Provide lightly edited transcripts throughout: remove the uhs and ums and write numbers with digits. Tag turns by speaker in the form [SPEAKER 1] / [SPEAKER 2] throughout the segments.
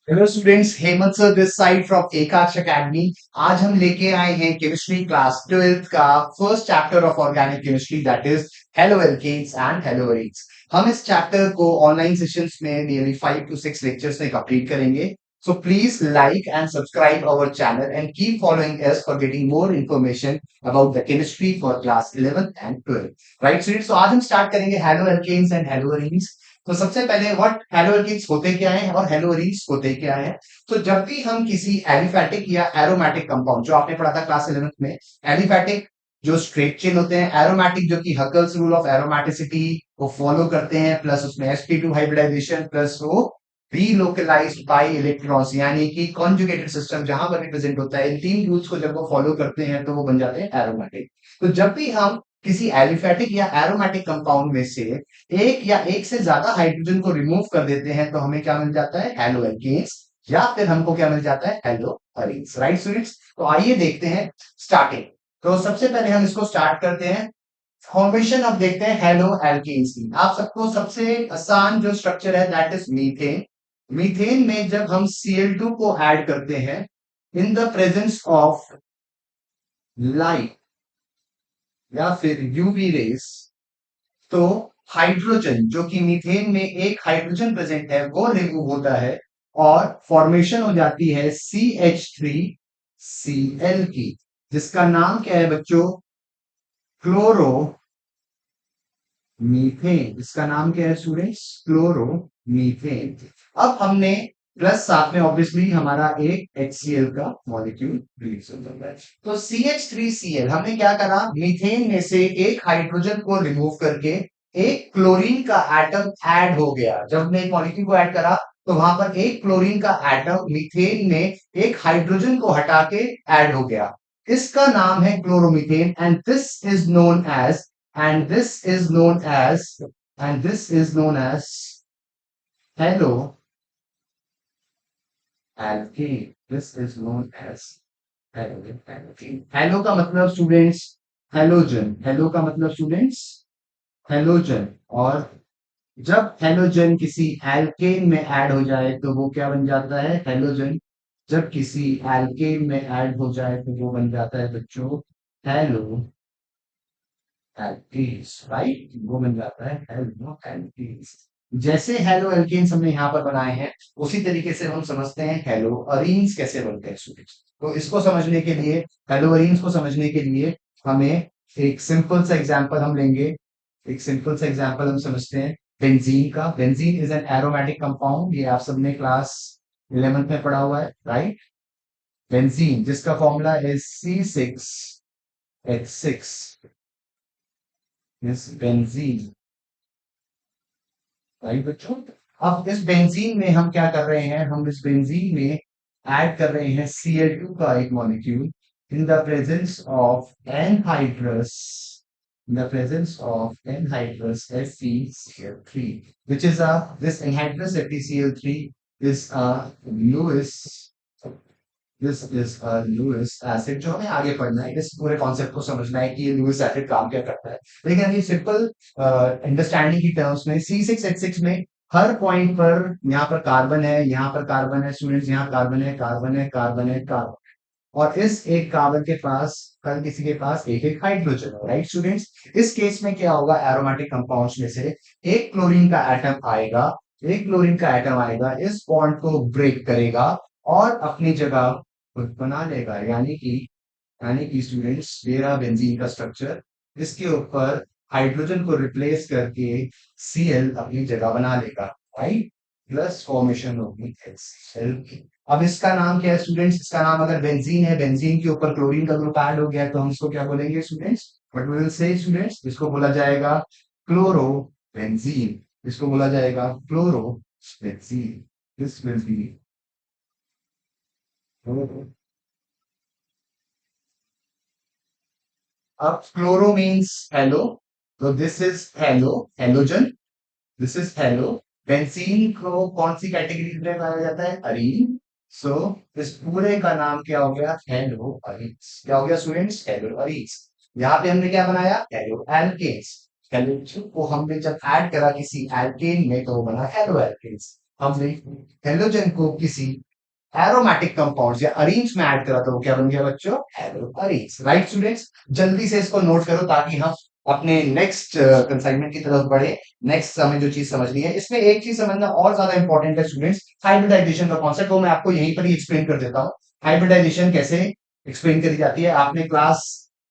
[SPEAKER 1] Hello students, Hemant sir this side from Ekaksh academy. आज हम लेके आए हैं केमिस्ट्री क्लास 12th का first chapter of organic chemistry, that is halo alkanes and hello arenes. हम इस चैप्टर को ऑनलाइन सेशंस में नियरली 5 to 6 लेक्चर्स में कंप्लीट करेंगे। So please like and subscribe our channel and keep following us for getting more information about the chemistry for class 11th and 12th। Right students, तो आज हम start करेंगे halo alkanes and hello arenes. तो सबसे पहले what halo alkanes होते क्या हैं और हेलो एरीन्स होते क्या हैं। तो जब भी हम किसी एलिफैटिक या एरोमेटिक कंपाउंड, जो आपने पढ़ा था क्लास 11th में, एलिफैटिक जो स्ट्रेट चेन होते हैं, एरोमेटिक जो कि हकल्स रूल ऑफ एरोमेटिसिटी को फॉलो करते हैं, प्लस उसमें sp2 हाइब्रिडाइजेशन, प्लस वो रीलोकलाइज्ड बाई इलेक्ट्रॉन्स यानी कि कॉन्जुगेटेड सिस्टम जहां पर रिप्रेजेंट होता है, इन तीन रूल्स को जब वो फॉलो करते हैं तो वो बन जाते हैं एरोमेटिक। तो जब भी हम किसी एलिफैटिक या एरोमेटिक कंपाउंड में से एक या एक से ज्यादा हाइड्रोजन को रिमूव कर देते हैं तो हमें क्या मिल जाता है, हेलो एल्केन्स, या फिर हमको क्या मिल जाता है, हेलो अरीन्स। राइट स्टूडेंट्स, तो आइए देखते हैं स्टार्टिंग। तो सबसे पहले हम इसको स्टार्ट करते हैं, फॉर्मेशन अब देखते हैं हेलो एल्केन्स की। आप सबको सबसे आसान जो स्ट्रक्चर है दैट इज मीथेन। मीथेन में जब हम Cl2 को ऐड करते हैं in the presence of light या फिर यूवी रेस, तो हाइड्रोजन जो कि मीथेन में एक हाइड्रोजन प्रेजेंट है वो रिमूव होता है और फॉर्मेशन हो जाती है CH3Cl की, जिसका नाम क्या है बच्चों, क्लोरो मीथेन। इसका नाम क्या है स्टूडेंट्स, क्लोरो मीथेन। अब हमने प्लस साथ में ऑब्वियसली हमारा एक HCl का मॉलिक्यूल रिलीज हो जाता है। तो CH3Cl हमने क्या करा, मीथेन में से एक हाइड्रोजन को रिमूव करके एक क्लोरीन का एटम ऐड हो गया। जब हमने एक मॉलिक्यूल को ऐड करा तो वहां पर एक क्लोरीन का एटम मीथेन में एक हाइड्रोजन को हटा के ऐड हो गया। इसका नाम है chloromethane and this is known as and this is known as and this is known as halo alkane. This is known as halo alkane. Halo का मतलब स्टूडेंट्स हेलोजन, हेलो का मतलब स्टूडेंट्स हेलोजन। और जब हेलोजन किसी alkene में add हो जाए तो वो क्या बन जाता है, हेलोजन। जब किसी एल्केन में ऐड हो जाए तो वो बन जाता है बच्चों हेलो एल्कीन्स। राइट, वो बन जाता है हेलो एल्कीन्स। जैसे हेलो एल्कीन्स हमने यहाँ पर बनाए हैं उसी तरीके से हम समझते हैं हेलो अरीन्स कैसे बनते हैं स्टूडेंट्स। तो इसको समझने के लिए, हेलो अरीन्स को समझने के लिए हमें एक सिंपल सा एग्जांपल हम लेंगे। एक सिंपल सा एग्जांपल हम समझते हैं बेंजीन का। Benzene is an aromatic compound, ये आप सबने क्लास 11th में पढ़ा हुआ है, राइट। बेंजीन जिसका फॉर्मूला है C6H6 इस बेंजीन, राइट बच्चों। अब इस बेंजीन में हम क्या कर रहे हैं, हम इस बेंजीन में ऐड कर रहे हैं Cl2 का एक molecule in the presence of anhydrous, in the presence of anhydrous FeCl3, which is a this anhydrous FeCl3 is a Lewis, this is a Lewis acid. जो हमें आगे पढ़ना है, इस पूरे कॉन्सेप्ट को समझना है कि ये लुईस एसिड काम क्या करता है। लेकिन अभी सिंपल अंडरस्टैंडिंग की टर्म्स में C6H6 में हर पॉइंट पर, यहाँ पर कार्बन है, यहाँ पर कार्बन है स्टूडेंट्स, यहाँ कार्बन है, कार्बन है, कार्बन है, कार्बन, और इस एक कार्बन के पास हर किसी के पास एक एक हाइड्रोजन है, राइट स्टूडेंट्स। इस केस में क्या होगा, एरोमेटिक कंपाउंड्स में से एक क्लोरीन का एटम आएगा, एक क्लोरीन का एटम आएगा, इस बॉन्ड को ब्रेक करेगा और अपनी जगह खुद बना लेगा। यानी कि स्टूडेंट्स मेरा बेंजीन का स्ट्रक्चर, इसके ऊपर हाइड्रोजन को रिप्लेस करके Cl अपनी जगह बना लेगा, राइट। प्लस फॉर्मेशन होगी HCl की। अब इसका नाम क्या है स्टूडेंट्स, इसका नाम अगर बेंजीन है, बेंजीन के ऊपर क्लोरीन का ग्रुप ऐड हो गया तो हम इसको क्या बोलेंगे students, what we will say students, इसको बोला जाएगा क्लोरो बेंजीन। इसको बोला जाएगा chlorobenzene. This will be chloro. अब क्लोरो मीन्स हेलो, तो this is halo, halogen, this is halo. Benzene को कौन सी कैटेगरी में पाया जाता है, अरीन। सो इस पूरे का नाम क्या हो गया, हेलो अरीन्स। क्या हो गया स्टूडेंट्स, हेलो अरीन्स। यहाँ पे हमने क्या बनाया, हेलो एल्केन्स। हेलो को हमने जब ऐड करा किसी एल्केन में तो वो बना हेलो एल्केन्स। हमने हेलोजन को किसी एरोमेटिक कंपाउंड्स या अरीन्स में ऐड करा तो वो क्या बन गया बच्चों? Hello arenes. राइट स्टूडेंट्स, जल्दी से इसको नोट करो ताकि हम अपने नेक्स्ट कंसाइनमेंट की तरफ बढ़े। नेक्स्ट हमें जो चीज समझनी है, इसमें एक चीज समझना और ज्यादा इंपॉर्टेंट है स्टूडेंट्स, हाइब्रिडाइजेशन का कॉन्सेप्ट, वो मैं आपको यहीं पर ही एक्सप्लेन कर देता हूँ। हाइब्रिडाइजेशन कैसे एक्सप्लेन करी जाती है आपने क्लास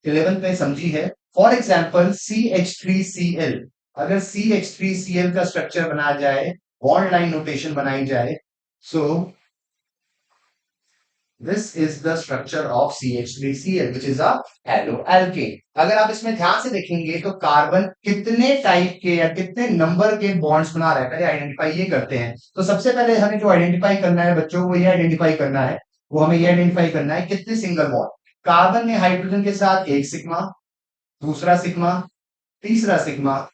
[SPEAKER 1] 11 में समझी है। फॉर एग्जाम्पल CH3Cl, अगर CH3Cl का स्ट्रक्चर बनाया जाए, बॉन्ड लाइन नोटेशन बनाई जाए, सो this is the structure of CH3Cl, which is a haloalkane। अगर आप इसमें ध्यान से देखेंगे तो कार्बन कितने टाइप के या कितने नंबर के बॉन्ड्स बना रहा है, पहले आइडेंटिफाई ये करते हैं। तो सबसे पहले हमें जो आइडेंटिफाई करना है बच्चों, वो ये आइडेंटिफाई करना है, वो हमें ये आइडेंटिफाई करना है कितने सिंगल बॉन्ड। कार्बन ने हाइड्रोजन के साथ एक सिग्मा, दूसरा सिग्मा, तीसरा सिग्मा,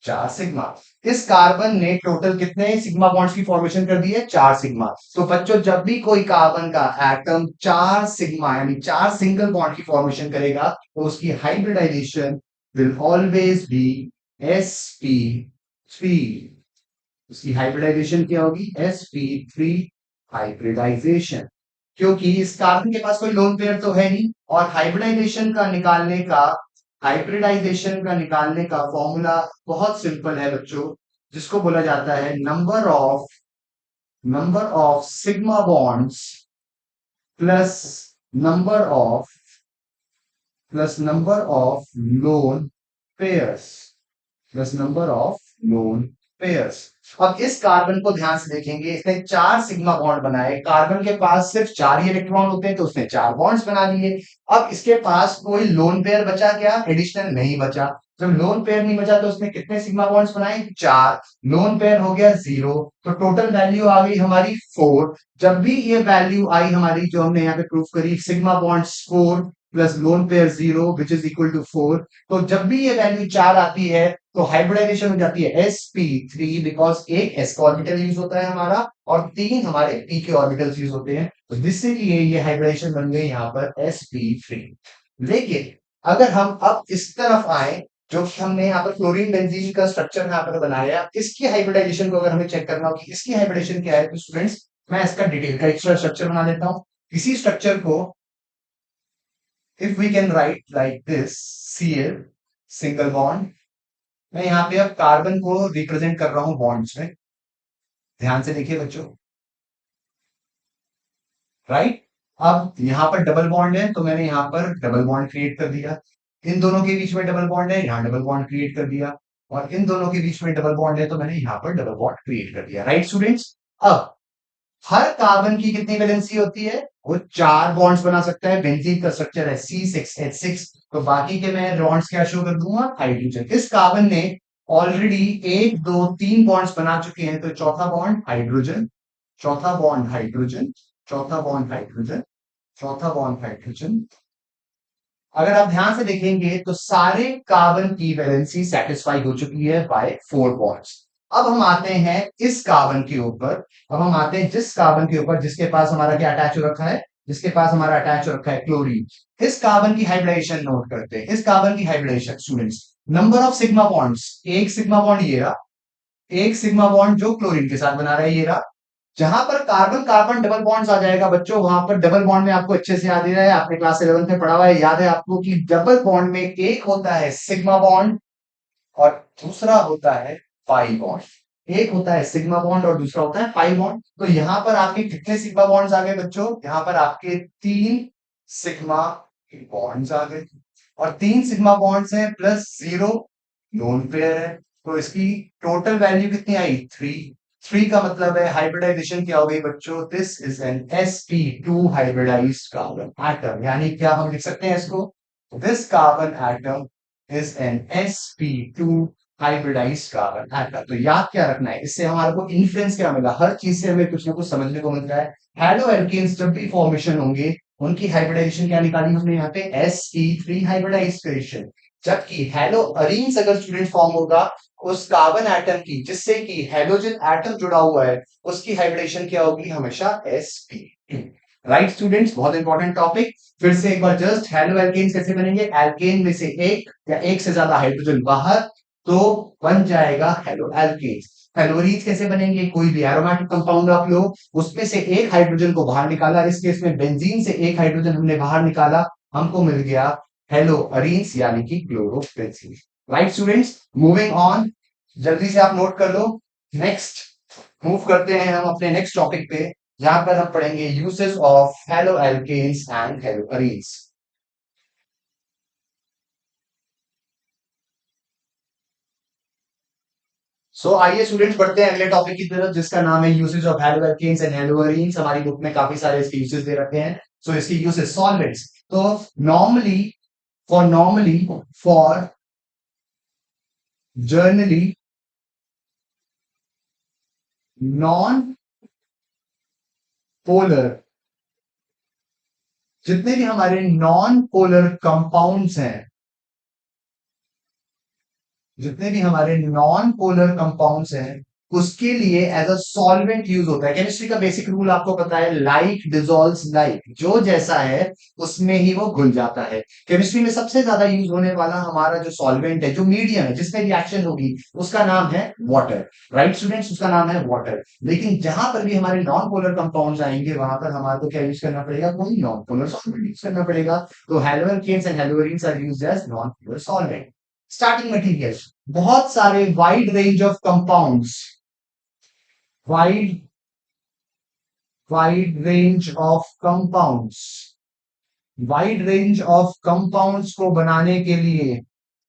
[SPEAKER 1] 4 सिग्मा। इस कार्बन ने टोटल कितने सिग्मा बॉन्ड्स की फॉर्मेशन कर दी है? 4 सिग्मा। तो बच्चों जब भी कोई कार्बन का एटम 4 सिग्मा यानी 4 सिंगल बॉन्ड की फॉर्मेशन करेगा तो उसकी hybridisation will always be sp3। उसकी हाइब्रिडाइजेशन क्या होगी? sp3 hybridisation. क्योंकि इस कार्बन के पास कोई लोन पेयर तो है नहीं, और हाइब्रिडाइजेशन का निकालने का फॉर्मूला बहुत सिंपल है बच्चों, जिसको बोला जाता है number of sigma bonds plus number of number of lone pairs plus number of lone pairs. अब इस कार्बन को ध्यान से देखेंगे, इसने 4 सिग्मा बॉन्ड बनाए, कार्बन के पास सिर्फ 4 ही इलेक्ट्रॉन होते हैं तो उसने 4 बॉन्ड्स बना लिए। अब इसके पास कोई लोन पेयर बचा क्या? एडिशनल नहीं बचा। जब लोन पेयर नहीं बचा तो उसने कितने सिग्मा बॉन्ड्स बनाए? 4। लोन पेयर हो गया 0, तो टोटल वैल्यू आ गई हमारी 4। जब भी ये वैल्यू आई हमारी, जो हमने यहाँ पे प्रूफ करी, sigma bonds 4 plus lone pair 0 which is equal to 4, तो जब भी ये वैल्यू 4 आती है तो हाइब्रिडाइजेशन हो जाती है sp3, बिकॉज एक s का ऑर्बिटल यूज होता है हमारा और 3 हमारे p के ऑर्बिटल्स यूज होते हैं, तो जिसलिए ये हाइब्रिडाइजेशन बन गई यहाँ पर sp3। लेकिन अगर हम अब इस तरफ आए, जो कि हमने यहाँ पर क्लोरीन बेंजीन का स्ट्रक्चर यहाँ पर बनाया, इसकी हाइब्रिडाइजेशन को अगर हमें चेक करना हो कि इसकी हाइब्रिडाइजेशन क्या है, तो स्टूडेंट्स मैं इसका डिटेल का एक्स्ट्रा स्ट्रक्चर बना देता हूँ। इसी स्ट्रक्चर को if we can write like this, Cl single bond, मैं यहाँ पे अब कार्बन को रिप्रेजेंट कर रहा हूं बॉन्ड्स में, ध्यान से देखिए बच्चों। राइट, अब यहाँ पर डबल बॉन्ड है तो मैंने यहाँ पर डबल बॉन्ड क्रिएट कर दिया, इन दोनों के बीच में डबल बॉन्ड है, यहाँ डबल बॉन्ड क्रिएट कर दिया, और इन दोनों के बीच में डबल बॉन्ड है तो मैंने यहाँ पर डबल बॉन्ड क्रिएट कर दिया। राइट स्टूडेंट्स, अब हर कार्बन की कितनी वैलेंसी होती है? वो 4 बॉन्ड्स बना सकता है। बेंजीन का स्ट्रक्चर है C6H6, तो बाकी के मैं बॉन्ड्स क्या शो कर दूंगा? हाइड्रोजन। इस कार्बन ने ऑलरेडी 1 2 3 बॉन्ड्स बना चुके हैं, तो चौथा बॉन्ड हाइड्रोजन, चौथा बॉन्ड हाइड्रोजन, चौथा बॉन्ड हाइड्रोजन, चौथा बॉन्ड हाइड्रोजन। अगर आप ध्यान से देखेंगे तो सारे कार्बन की वैलेंसी सेटिस्फाई हो चुकी है बाय 4 बॉन्ड्स। अब हम आते हैं इस कार्बन के ऊपर, अब हम आते हैं जिस कार्बन के ऊपर जिसके पास हमारा क्या अटैच हो रखा है, जिसके पास हमारा अटैच हो रखा है क्लोरीन। इस कार्बन की हाइब्रिडाइजेशन नोट करते हैं। इस कार्बन की hybridisation students, number of sigma bonds, एक सिग्मा बॉन्ड ये रहा, एक सिग्मा बॉन्ड जो क्लोरीन के साथ बना रहा है ये रहा। जहां पर कार्बन कार्बन डबल बॉन्ड्स आ जाएगा बच्चों, वहां पर डबल बॉन्ड में आपको अच्छे से याद ही है, आपने क्लास 11 में पढ़ा हुआ है, याद है आपको कि डबल बॉन्ड में एक होता है सिग्मा बॉन्ड और दूसरा होता है पाई बॉन्ड। एक होता है सिग्मा बॉन्ड और दूसरा होता है पाई बॉन्ड। तो यहाँ पर आपके कितने सिग्मा बॉन्ड्स आ गए बच्चों? यहाँ पर आपके 3 सिग्मा बॉन्ड्स आ गए, और 3 सिग्मा बॉन्ड्स हैं प्लस 0 लोन पेयर है, तो इसकी टोटल वैल्यू कितनी आई? 3। 3 का मतलब है हाइब्रिडाइजेशन क्या हो गई बच्चों? This is an sp2 hybridised carbon atom. यानी क्या हम लिख सकते हैं इसको? This carbon atom is an sp2 hybridised carbon atom. तो याद क्या रखना है, इससे हमारे को इन्फ्लुएंस क्या मिला? हर चीज से हमें कुछ ना कुछ समझने को मिलता है। हेलो एल्केन्स जब भी फॉर्मेशन होंगे, उनकी हाइब्रिडाइजेशन क्या निकाली हमने यहाँ पे? sp3 hybridisation. जबकि हेलो अरीन्स अगर स्टूडेंट फॉर्म होगा उस कार्बन एटम की जिससे कि हेलोजन एटम जुड़ा हुआ है, उसकी हाइब्रिडेशन क्या होगी? हमेशा sp। राइट स्टूडेंट्स, बहुत इंपॉर्टेंट टॉपिक। फिर से एक बार जस्ट, हेलो एल्केन्स कैसे बनेंगे? एल्केन में से एक या एक से ज्यादा हाइड्रोजन बाहर, तो बन जाएगा हेलो एल्केन्स। हेलोरीज कैसे बनेंगे? कोई भी एरोमेटिक कंपाउंड आप लो, उसमें से एक हाइड्रोजन को बाहर निकाला, इस केस में बेंजीन से एक हाइड्रोजन हमने बाहर निकाला, हमको मिल गया हेलोअरीन्स यानी कि chlorobenzene. Right students, moving on, जल्दी से आप नोट कर लो। नेक्स्ट मूव करते हैं हम अपने नेक्स्ट टॉपिक पे, जहां पर हम पढ़ेंगे uses of halo alkanes and haloarenes. आइए स्टूडेंट्स बढ़ते हैं अगले टॉपिक की तरफ, जिसका नाम है यूसेज ऑफ हेलोएल्केन्स एंड हेलोअरीन्स। हमारी बुक में काफी सारे इसके यूसेज दे रखे हैं। इसके यूसेज सॉल्वेंट्स। तो normally normally for generally non polar, जितने भी हमारे नॉन पोलर कंपाउंड्स हैं, जितने भी हमारे नॉन पोलर कंपाउंड्स हैं, उसके लिए एज अ सॉल्वेंट यूज होता है। केमिस्ट्री का बेसिक रूल आपको पता है, लाइक डिसॉल्व्स लाइक, जो जैसा है उसमें ही वो घुल जाता है। केमिस्ट्री में सबसे ज्यादा यूज होने वाला हमारा जो सॉल्वेंट है, जो मीडियम है जिसमें रिएक्शन होगी, उसका नाम है वाटर। राइट स्टूडेंट्स, उसका नाम है वाटर। लेकिन जहां पर भी हमारे नॉन पोलर कंपाउंड्स आएंगे, वहां पर हमारे को क्या यूज करना पड़ेगा? कोई नॉन पोलर सॉल्वेंट यूज करना पड़ेगा। तो haloalkanes and haloarenes are used as non polar solvent. Starting material, बहुत सारे wide range of compounds, wide wide range of compounds, wide range of compounds को बनाने के लिए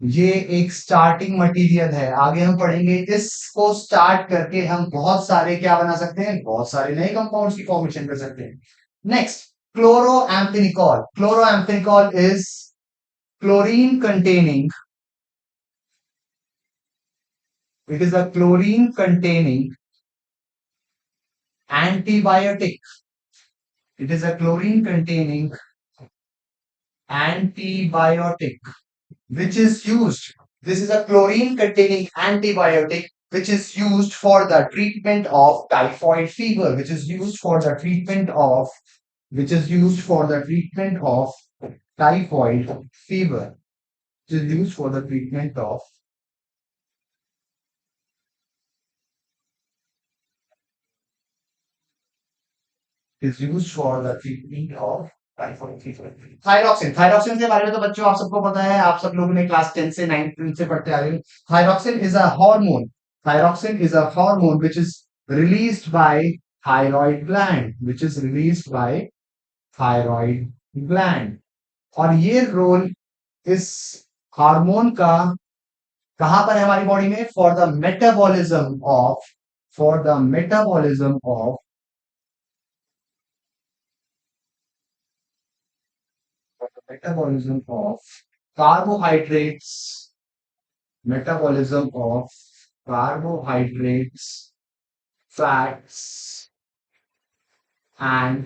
[SPEAKER 1] ये एक स्टार्टिंग मटेरियल है। आगे हम पढ़ेंगे, इसको स्टार्ट करके हम बहुत सारे क्या बना सकते हैं? बहुत सारे नए कंपाउंड्स की फॉर्मेशन कर सकते हैं। Next, chloramphenicol. Chloramphenicol is chlorine containing, it is a chlorine containing antibiotic. It is a chlorine containing antibiotic which is used. This is a chlorine containing antibiotic which is used for the treatment of typhoid fever, which is used for the treatment of, which is used for the treatment of typhoid fever, which is used for the treatment of, is used for the treatment of typhoid fever. Thyroxine, thyroxine के बारे में तो बच्चों आप सबको पता है, आप सब लोगों ने क्लास 10 से 9 से पढ़ते आ रहे हो। Thyroxine is a hormone, thyroxine is a hormone which is released by thyroid gland, which is released by thyroid gland. और ये रोल इस हार्मोन का कहां पर है हमारी बॉडी में? For the metabolism of, for the metabolism of, metabolism of carbohydrates, metabolism of carbohydrates, fats and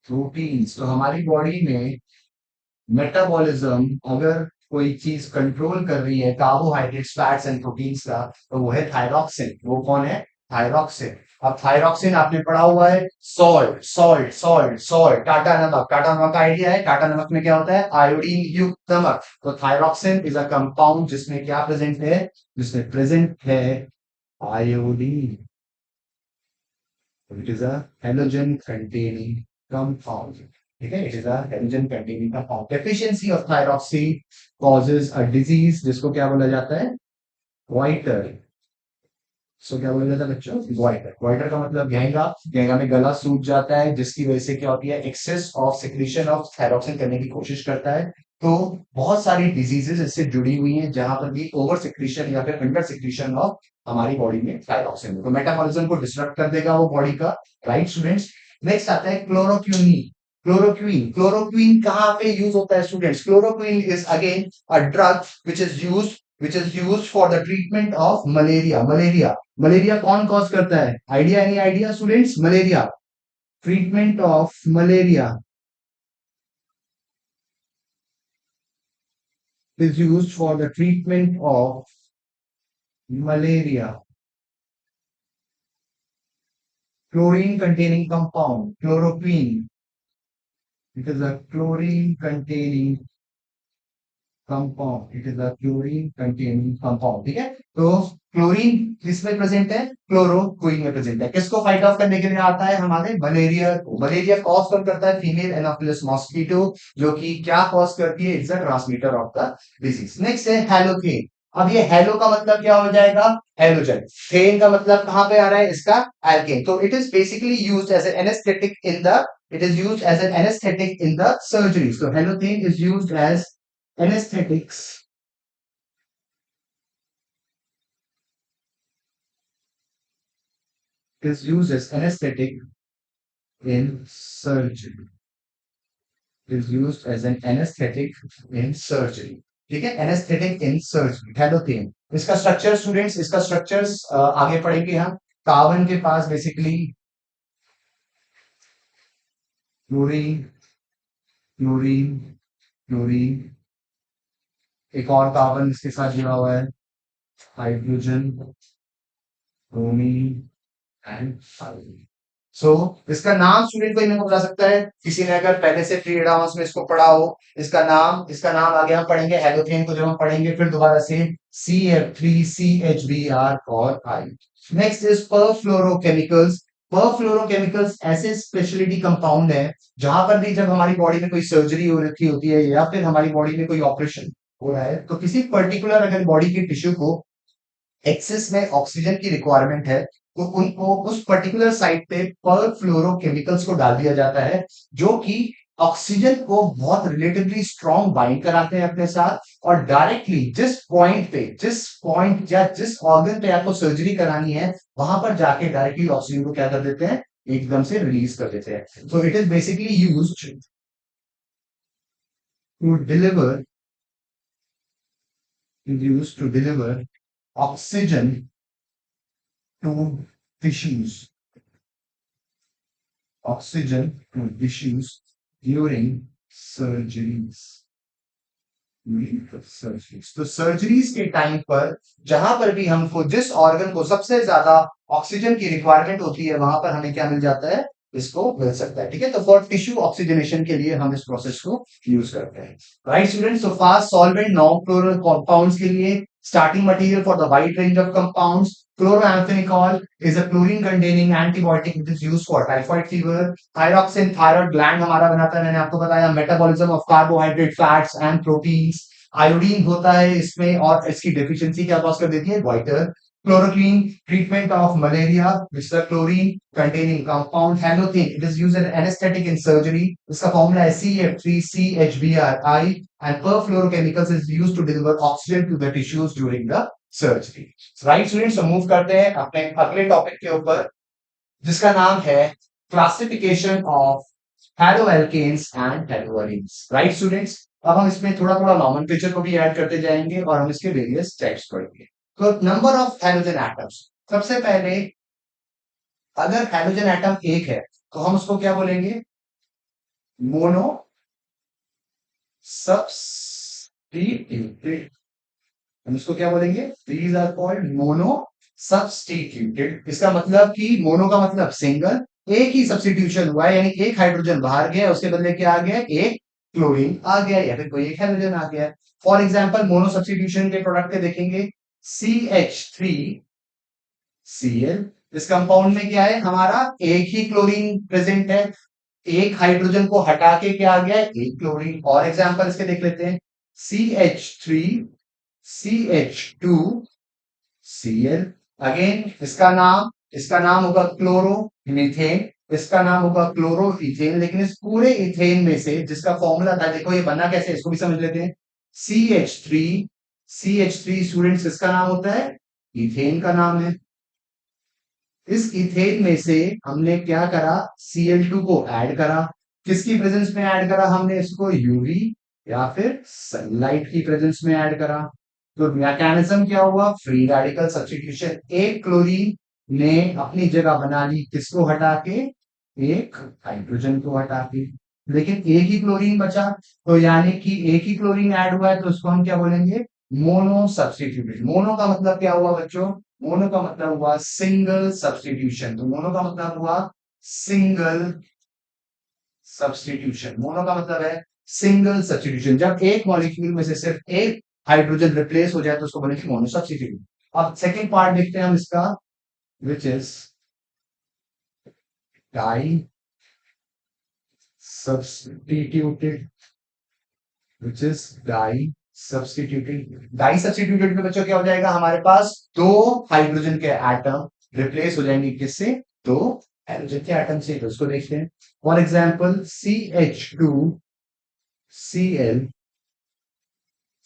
[SPEAKER 1] proteins। तो हमारी बॉडी में मेटाबॉलिज्म अगर कोई चीज कंट्रोल कर रही है कार्बोहाइड्रेट्स, फैट्स एंड प्रोटीन्स का, तो वो है थायरॉक्सिन। वो कौन है? थायरॉक्सिन। अब थायरॉक्सिन आपने पढ़ा हुआ है, salt salt salt salt, Tata नमक। टाटा नमक का आइडिया है, टाटा नमक में क्या होता है? आयोडीन युक्त नमक। तो थायरॉक्सिन इज अ कंपाउंड जिसमें क्या प्रेजेंट है? जिसमें प्रेजेंट है iodine. It is a halogen containing compound. ठीक है, it is a halogen containing compound. Deficiency of thyroxine causes a disease जिसको क्या बोला जाता है? ग्वाइटर। क्या बोला जाता है बच्चों? ग्वाइटर। ग्वाइटर का मतलब गहंगा, गहंगा में गला सूज जाता है, जिसकी वजह से क्या होती है? Excess of secretion of thyroxine करने की कोशिश करता है। तो बहुत सारी डिजीजेस इससे जुड़ी हुई हैं, जहां पर भी ओवर सिक्रीशन या फिर अंडर सिक्रीशन ऑफ हमारी बॉडी में थायरॉक्सिन, तो मेटाबॉलिज्म को डिस्टर्ब कर देगा वो बॉडी का। राइट स्टूडेंट्स, नेक्स्ट आता है क्लोरोक्विनी। क्लोरोक्वीन, क्लोरोक्वीन कहाँ पे यूज होता है students? Chloroquine is again a drug which is used, which is used for the treatment of malaria। Malaria, malaria कौन कॉज करता है? Idea? Any idea students? Malaria, treatment of malaria is used for the treatment of malaria। chlorine containing compound, chloroquine, it is a chlorine containing compound, it is a chlorine containing compound, ठीक है। तो chlorine किसमें present है, chloroquine में present है। किसको fight of करने के लिए आता है, हमारे मलेरिया को। मलेरिया कॉज कौन करता है, फीमेल एनोफिलस मॉस्किटो, जो कि क्या कॉज करती है, it's a transmitter of the disease. Next है हेलोथेन। अब ये हेलो का मतलब क्या हो जाएगा, हेलोजन। थेन का मतलब कहां पे आ रहा है, इसका एल्केन। तो it is basically used as an anaesthetic in the, it is used as an anesthetic in the surgery. So halothane is used as anesthetics, is used as anesthetic in surgery, is used as an anesthetic in surgery, ठीक है। anesthetic in surgery, halothane। इसका structure students, इसका structures आगे पढ़ेंगे हम। Carbon के पास basically chlorine, chlorine, chlorine, एक और कार्बन इसके साथ जुड़ा हुआ है, हाइड्रोजन, ब्रोमीन एंड हाइड्रोजन। सो इसका नाम स्टूडेंट को इन्हें बता सकता है, किसी ने अगर पहले से प्री एडवांस में इसको पढ़ा हो। इसका नाम आगे हम पढ़ेंगे, हेलोथेन को जब हम पढ़ेंगे फिर दोबारा से CF3CHBr और I। Next is perfluorochemicals. Perfluorochemicals ऐसे स्पेशलिटी कंपाउंड है जहां पर भी जब हमारी बॉडी में कोई सर्जरी हो रखी होती है या फिर हमारी बॉडी में कोई ऑपरेशन हो रहा है, तो किसी पर्टिकुलर अगर बॉडी की टिश्यू को एक्सेस में ऑक्सीजन की रिक्वायरमेंट है, तो उनको उस पर्टिकुलर साइट पे परफ्लोरोकेमिकल्स को डाल दिया जाता है, जो कि ऑक्सीजन को बहुत रिलेटिवली स्ट्रॉन्ग बाइंड कराते हैं अपने साथ, और डायरेक्टली जिस पॉइंट या जिस ऑर्गन पे आपको सर्जरी करानी है, वहां पर जाके डायरेक्टली ऑक्सीजन को क्या कर देते हैं, एकदम से रिलीज कर देते हैं। So it is basically to deliver use to deliver oxygen to tissues, oxygen to tissues during surgeries. तो सर्जरीज के टाइम पर जहां पर भी हमको जिस ऑर्गन को सबसे ज्यादा ऑक्सीजन की रिक्वायरमेंट होती है, वहां पर हमें क्या मिल जाता है, इसको मिल सकता है, ठीक है। तो फॉर टिश्यू ऑक्सीजनेशन के लिए हम इस प्रोसेस को यूज करते हैं, right students. So fast solvent non chloral compounds के लिए starting material for the wide range of compounds, chloroamphenicol is a chlorine containing antibiotic which is used for typhoid fever। thyroxine thyroid gland हमारा बनाता है, मैंने आपको बताया, metabolism of carbohydrate fats and proteins. Iodine होता है इसमें और इसकी डेफिशिएंसी क्या कॉज कर देती है, goitre. Chloroquine treatment of malaria which is chlorine containing compound. Halothane it is used as anaesthetic in surgery, इसका फॉर्मूला है CF3CHBr। And perfluorochemicals is used to deliver oxygen to the tissues during the surgery, right students. Move करते हैं अपने अगले topic के ऊपर, जिसका नाम है classification of haloalkanes and haloarenes, right students. अब हम इसमें थोड़ा थोड़ा नॉमेनक्लेचर को भी ऐड करते जाएंगे और हम इसके वेरियस टाइप्स पढ़ेंगे। तो नंबर ऑफ हेलोजन एटम्स, सबसे पहले अगर हेलोजन एटम एक है तो हम उसको क्या बोलेंगे, मोनो सब्स्टिट्यूटेड। हम इसको क्या बोलेंगे, these are called mono substituted. इसका मतलब कि मोनो का मतलब सिंगल, एक ही सब्स्टिट्यूशन हुआ है, यानी एक हाइड्रोजन बाहर गया, उसके बदले क्या आ गया, एक क्लोरीन आ गया, या फिर कोई एक हाइड्रोजन आ गया। फॉर एग्जाम्पल मोनो सब्स्टिट्यूशन के प्रोडक्ट पे देखेंगे, CH3Cl, इस कंपाउंड में क्या है, हमारा एक ही क्लोरीन प्रेजेंट है, एक हाइड्रोजन को हटा के क्या आ गया, एक क्लोरीन। और एग्जाम्पल इसके देख लेते हैं, CH3CH2Cl, अगेन इसका नाम होगा क्लोरो मीथेन, इसका नाम होगा क्लोरो इथेन। लेकिन इस पूरे इथेन में से जिसका फॉर्मूला था, देखो ये बना कैसे, इसको भी समझ लेते हैं। CH3 स्टूडेंट्स इसका नाम होता है, इथेन का नाम है। इस इथेन में से हमने क्या करा, Cl2 को ऐड करा, किसकी प्रेजेंस में ऐड करा, हमने इसको यूवी या फिर सनलाइट की प्रेजेंस में ऐड करा। तो मैकेनिज्म क्या हुआ, फ्री रेडिकल सब्स्टिट्यूशन। एक क्लोरीन ने अपनी जगह बना ली, किसको हटा के, एक हाइड्रोजन को हटा के, लेकिन एक ही क्लोरीन बचा, तो यानी कि एक ही क्लोरीन ऐड हुआ है, तो उसको हम क्या बोलेंगे, मोनो सब्स्टिट्यूटेड। मोनो का मतलब क्या हुआ बच्चों, मोनो का मतलब हुआ सिंगल सब्स्टिट्यूशन। तो मोनो का मतलब हुआ सिंगल सब्स्टिट्यूशन, मोनो का मतलब है सिंगल सब्स्टिट्यूशन। जब एक मॉलिक्यूल में से सिर्फ एक हाइड्रोजन रिप्लेस हो जाए तो उसको बोलेंगे मोनो सब्स्टिट्यूट। अब सेकेंड पार्ट देखते हैं हम इसका, which is di substituted, which is di substituted. Di substituted में बच्चों क्या हो जाएगा, हमारे पास दो हाइड्रोजन के एटम रिप्लेस हो जाएंगे किससे, दो हाइड्रोजन के एटम से। तो उसको देखते हैं, फॉर एग्जाम्पल CH2Cl,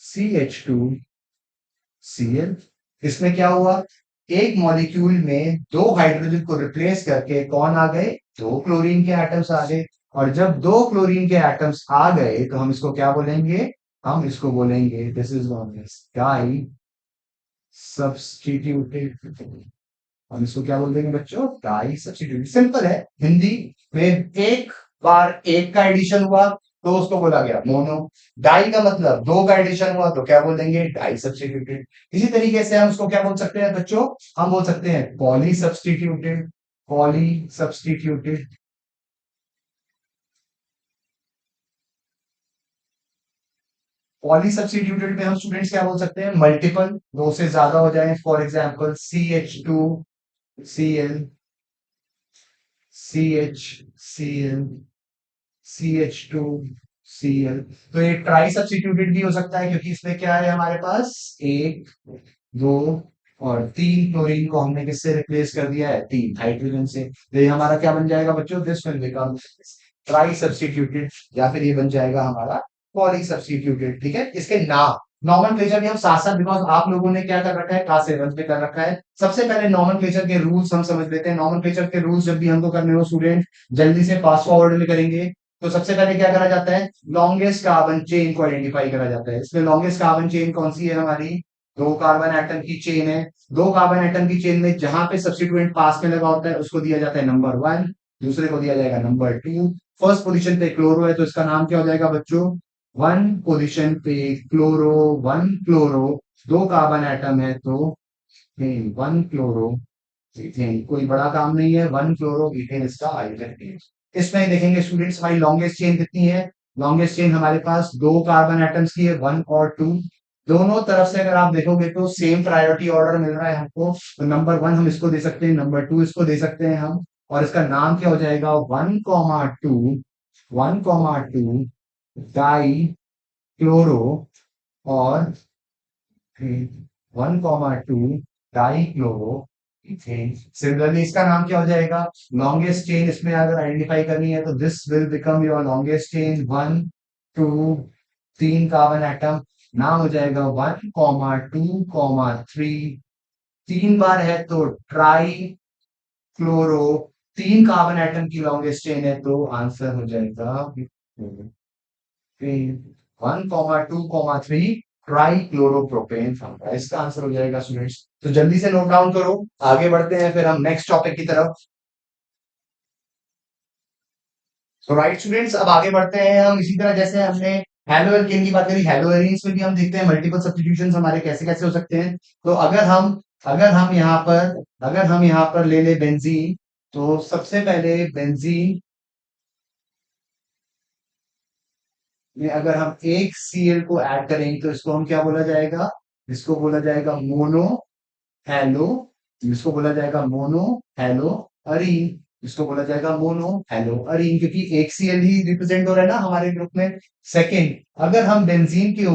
[SPEAKER 1] CH2Cl, इसमें क्या हुआ, एक मॉलिक्यूल में दो हाइड्रोजन को रिप्लेस करके कौन आ गए, दो क्लोरीन के एटम्स आ गए। और जब दो क्लोरीन के एटम्स आ गए तो हम इसको क्या बोलेंगे, हम इसको बोलेंगे this is known as di substituted. हम इसको क्या बोल देंगे बच्चों, डाई सब्स्टिट्यूटेड। सिंपल है, हिंदी में एक बार एक का एडिशन हुआ तो उसको बोला गया मोनो, डाई का मतलब दो का एडिशन हुआ तो क्या बोल देंगे, डाई सब्स्टिट्यूटेड। इसी तरीके से हम उसको क्या बोल सकते हैं बच्चों, हम बोल सकते हैं poly substituted, poly substituted. Poly substituted में हम स्टूडेंट्स क्या बोल सकते हैं, मल्टीपल, दो से ज्यादा हो जाए, for example CH2Cl, CHCl, CH2Cl। तो ये ट्राई सब्स्टिट्यूटेड भी हो सकता है क्योंकि इसमें क्या है हमारे पास, एक, दो और तीन क्लोरीन को हमने किससे रिप्लेस कर दिया है, तीन हाइड्रोजन से। तो ये हमारा क्या बन जाएगा बच्चों, this will become try substituted, या फिर ये बन जाएगा हमारा पॉली सब्स्टिट्यूटेड। ठीक है, इसके नाम नॉमेनक्लेचर भी हम साथ साथ, बिकॉज आप लोगों ने क्या कर रखा है, क्लास 7 में कर रखा है। सबसे पहले नॉमेनक्लेचर के रूल्स हम समझ लेते हैं। नॉमेनक्लेचर के रूल्स जब भी हमको करने हो स्टूडेंट, जल्दी से फास्ट फॉरवर्ड में करेंगे। तो सबसे पहले क्या करा जाता है, लॉन्गेस्ट कार्बन चेन को आइडेंटिफाई करा जाता है। इसमें लॉन्गेस्ट कार्बन चेन कौन सी है हमारी, दो कार्बन एटम की चेन है। दो कार्बन एटम की चेन में जहां पे सब्स्टिट्यूएंट पास में लगा होता है उसको दिया जाता है नंबर 1, दूसरे को दिया जाएगा नंबर 2। फर्स्ट पोजीशन पे क्लोरो है तो इसका नाम क्या हो जाएगा बच्चों, 1 पोजीशन पे क्लोरो, 1 क्लोरो। दो कार्बन एटम है तो 1 क्लोरो इथेन, कोई बड़ा काम नहीं है, 1 क्लोरो इथेन इसका आइडेंटिटी। इसमें देखेंगे स्टूडेंट्स हमारी लॉन्गेस्ट चेन कितनी है, लॉन्गेस्ट चेन हमारे पास दो कार्बन एटम्स की है, 1 और 2। दोनों तरफ से अगर आप देखोगे तो सेम प्रायोरिटी ऑर्डर मिल रहा है हमको। तो नंबर 1 हम इसको दे सकते हैं, नंबर 2 इसको दे सकते हैं हम। और इसका नाम क्या हो जाएगा, 1, 1, 2 डाई क्लोरो, और 1, 2 डाई क्लोरो इथेन। सिमिलरली इसका नाम क्या हो जाएगा, लॉन्गेस्ट चेन इसमें अगर आइडेंटिफाई करनी है तो this will become your longest chain, 1, 2, तीन कार्बन एटम, नाम हो जाएगा 1, 2, 3। तीन बार है तो ट्राई क्लोरो, तीन कार्बन एटम की लॉन्गेस्ट चेन है तो आंसर हो जाएगा 1, 2, 3 ट्राई क्लोरोप्रोपेन हमारा इसका आंसर हो जाएगा स्टूडेंट्स। तो जल्दी से नोट डाउन करो, आगे बढ़ते हैं फिर हम नेक्स्ट टॉपिक की तरफ। तो राइट स्टूडेंट्स, अब आगे बढ़ते हैं हम इसी तरह जैसे हमने हेलो एल्केन की बात करी, हेलो एरीन्स में भी हम देखते हैं मल्टीपल सब्स्टिट्यूशंस हमारे कैसे कैसे हो सकते हैं। तो अगर हम यहाँ पर ले ले बेंजीन, तो सबसे पहले बेंजीन में अगर हम एक Cl को ऐड करेंगे तो इसको हम क्या बोला जाएगा, इसको बोला जाएगा मोनो हेलो, इसको बोला जाएगा मोनो हेलो अरीन, इसको बोला जाएगा मोनो हेलो अरीन, क्योंकि एक Cl ही रिप्रेजेंट हो रहा है ना हमारे ग्रुप में। सेकेंड, अगर हम बेंजीन के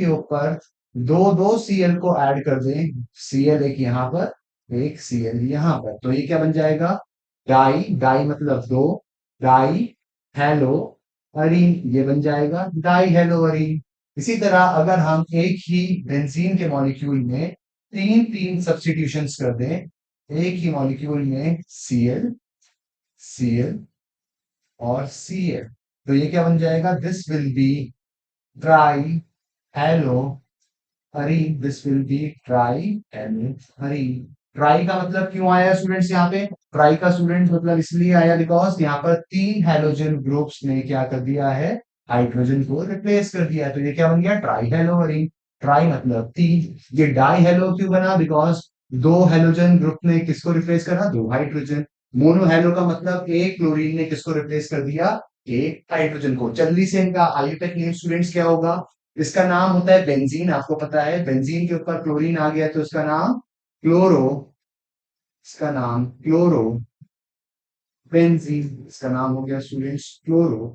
[SPEAKER 1] ऊपर दो दो Cl को ऐड कर दें, Cl एक यहाँ पर एक Cl यहाँ पर, तो ये क्या बन जाएगा, डाई, डाई मतलब दो, डाई हेलो अरीन, ये बन जाएगा डाई हेलो अरीन। इसी तरह अगर हम एक ही बेंजीन के मॉलिक्यूल में तीन तीन सब्स्टिट्यूशंस कर दें, एक ही मॉलिक्यूल में Cl, Cl और Cl, तो ये क्या बन जाएगा, this will B try halo Areen, this will B try halo arene. Try का मतलब क्यों आया स्टूडेंट्स यहाँ पे, ट्राई का स्टूडेंट मतलब इसलिए आया बिकॉज यहाँ पर तीन हेलोजन ग्रुप्स ने क्या कर दिया है, हाइड्रोजन को रिप्लेस कर दिया है, तो ये क्या बन गया, ट्राई हेलो अरीन। ट्राई मतलब तीन। ये डाई हेलो क्यों बना, बिकॉज दो हेलोजन ग्रुप ने किसको रिप्लेस करा, दो हाइड्रोजन। मोनो हेलो का मतलब एक क्लोरीन ने किसको रिप्लेस कर दिया, एक हाइड्रोजन को। जल्दी से इनका आयुर्वेदिक नेम स्टूडेंट्स क्या होगा? इसका नाम होता है बेंजीन। आपको पता है बेंजीन के ऊपर क्लोरीन आ गया तो इसका नाम क्लोरो, इसका नाम क्लोरो बेंजीन, इसका नाम हो गया स्टूडेंट्स क्लोरो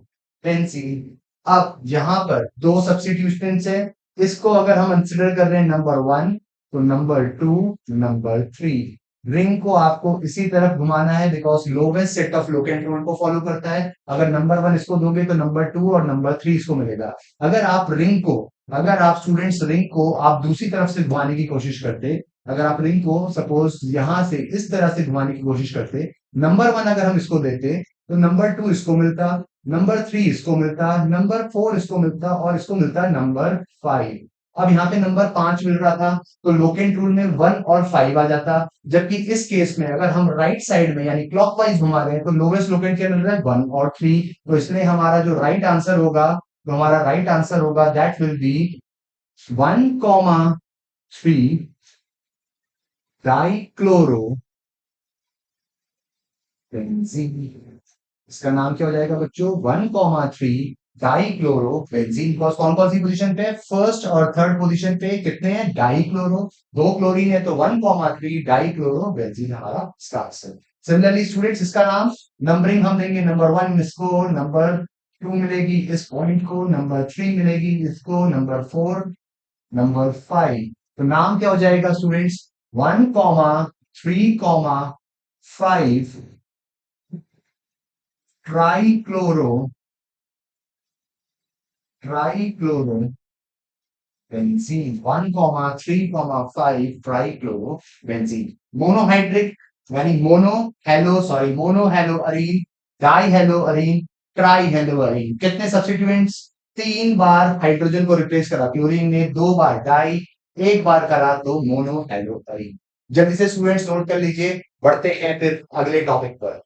[SPEAKER 1] बेंजीन। अब यहाँ पर दो सब्स्टिट्यूशंस है, इसको अगर हम कंसिडर कर रहे हैं नंबर वन तो number two, number three, ring को आपको इसी तरफ घुमाना है because lowest set of locant rule को फॉलो करता है। अगर नंबर वन इसको दोगे तो नंबर टू और नंबर थ्री इसको मिलेगा। अगर आप रिंग को, अगर आप स्टूडेंट्स रिंग को आप दूसरी तरफ से घुमाने की कोशिश करते, अगर आप रिंग को सपोज यहां से इस तरह से घुमाने की कोशिश करते, नंबर वन अगर हम इसको देते तो नंबर टू इसको मिलता, नंबर थ्री इसको मिलता, नंबर फोर इसको मिलता और इसको मिलता नंबर फाइव। अब यहाँ पे नंबर पांच मिल रहा था तो लोकेंट रूल में वन और फाइव आ जाता, जबकि इस केस में अगर हम राइट साइड में यानी क्लॉकवाइज घुमा रहे हैं तो लोवेस्ट लोकेंट क्या मिल रहा है? वन और थ्री। तो इसलिए हमारा जो राइट आंसर होगा, तो हमारा राइट आंसर होगा that will be one comma three dichloro benzene. इसका नाम क्या हो जाएगा बच्चों? One comma three dichloro benzene. कौन कौन सी पोजीशन पे? फर्स्ट और थर्ड पोजीशन पे कितने हैं? डाइक्लोरो, दो क्लोरीन है तो one comma three dichloro benzene हमारा इसका आंसर। सिमिलरली स्टूडेंट्स इसका नाम नंबरिंग हम देंगे, नंबर वन इसको, नंबर टू मिलेगी इस पॉइंट को, नंबर थ्री मिलेगी इसको, नंबर फोर, नंबर फाइव। तो नाम क्या हो जाएगा students? One comma three comma five trichloro, trichloro benzene. One comma three comma five trichloro benzene. Monohydric यानी mono halo sorry mono halo arene, di halo arene, tri halo arene. कितने substituents? तीन बार hydrogen को replace करा chlorine ने, दो बार die, एक बार करा तो मोनो हेलो अरीन। जल्दी से स्टूडेंट्स नोट कर लीजिए, बढ़ते हैं फिर अगले टॉपिक पर।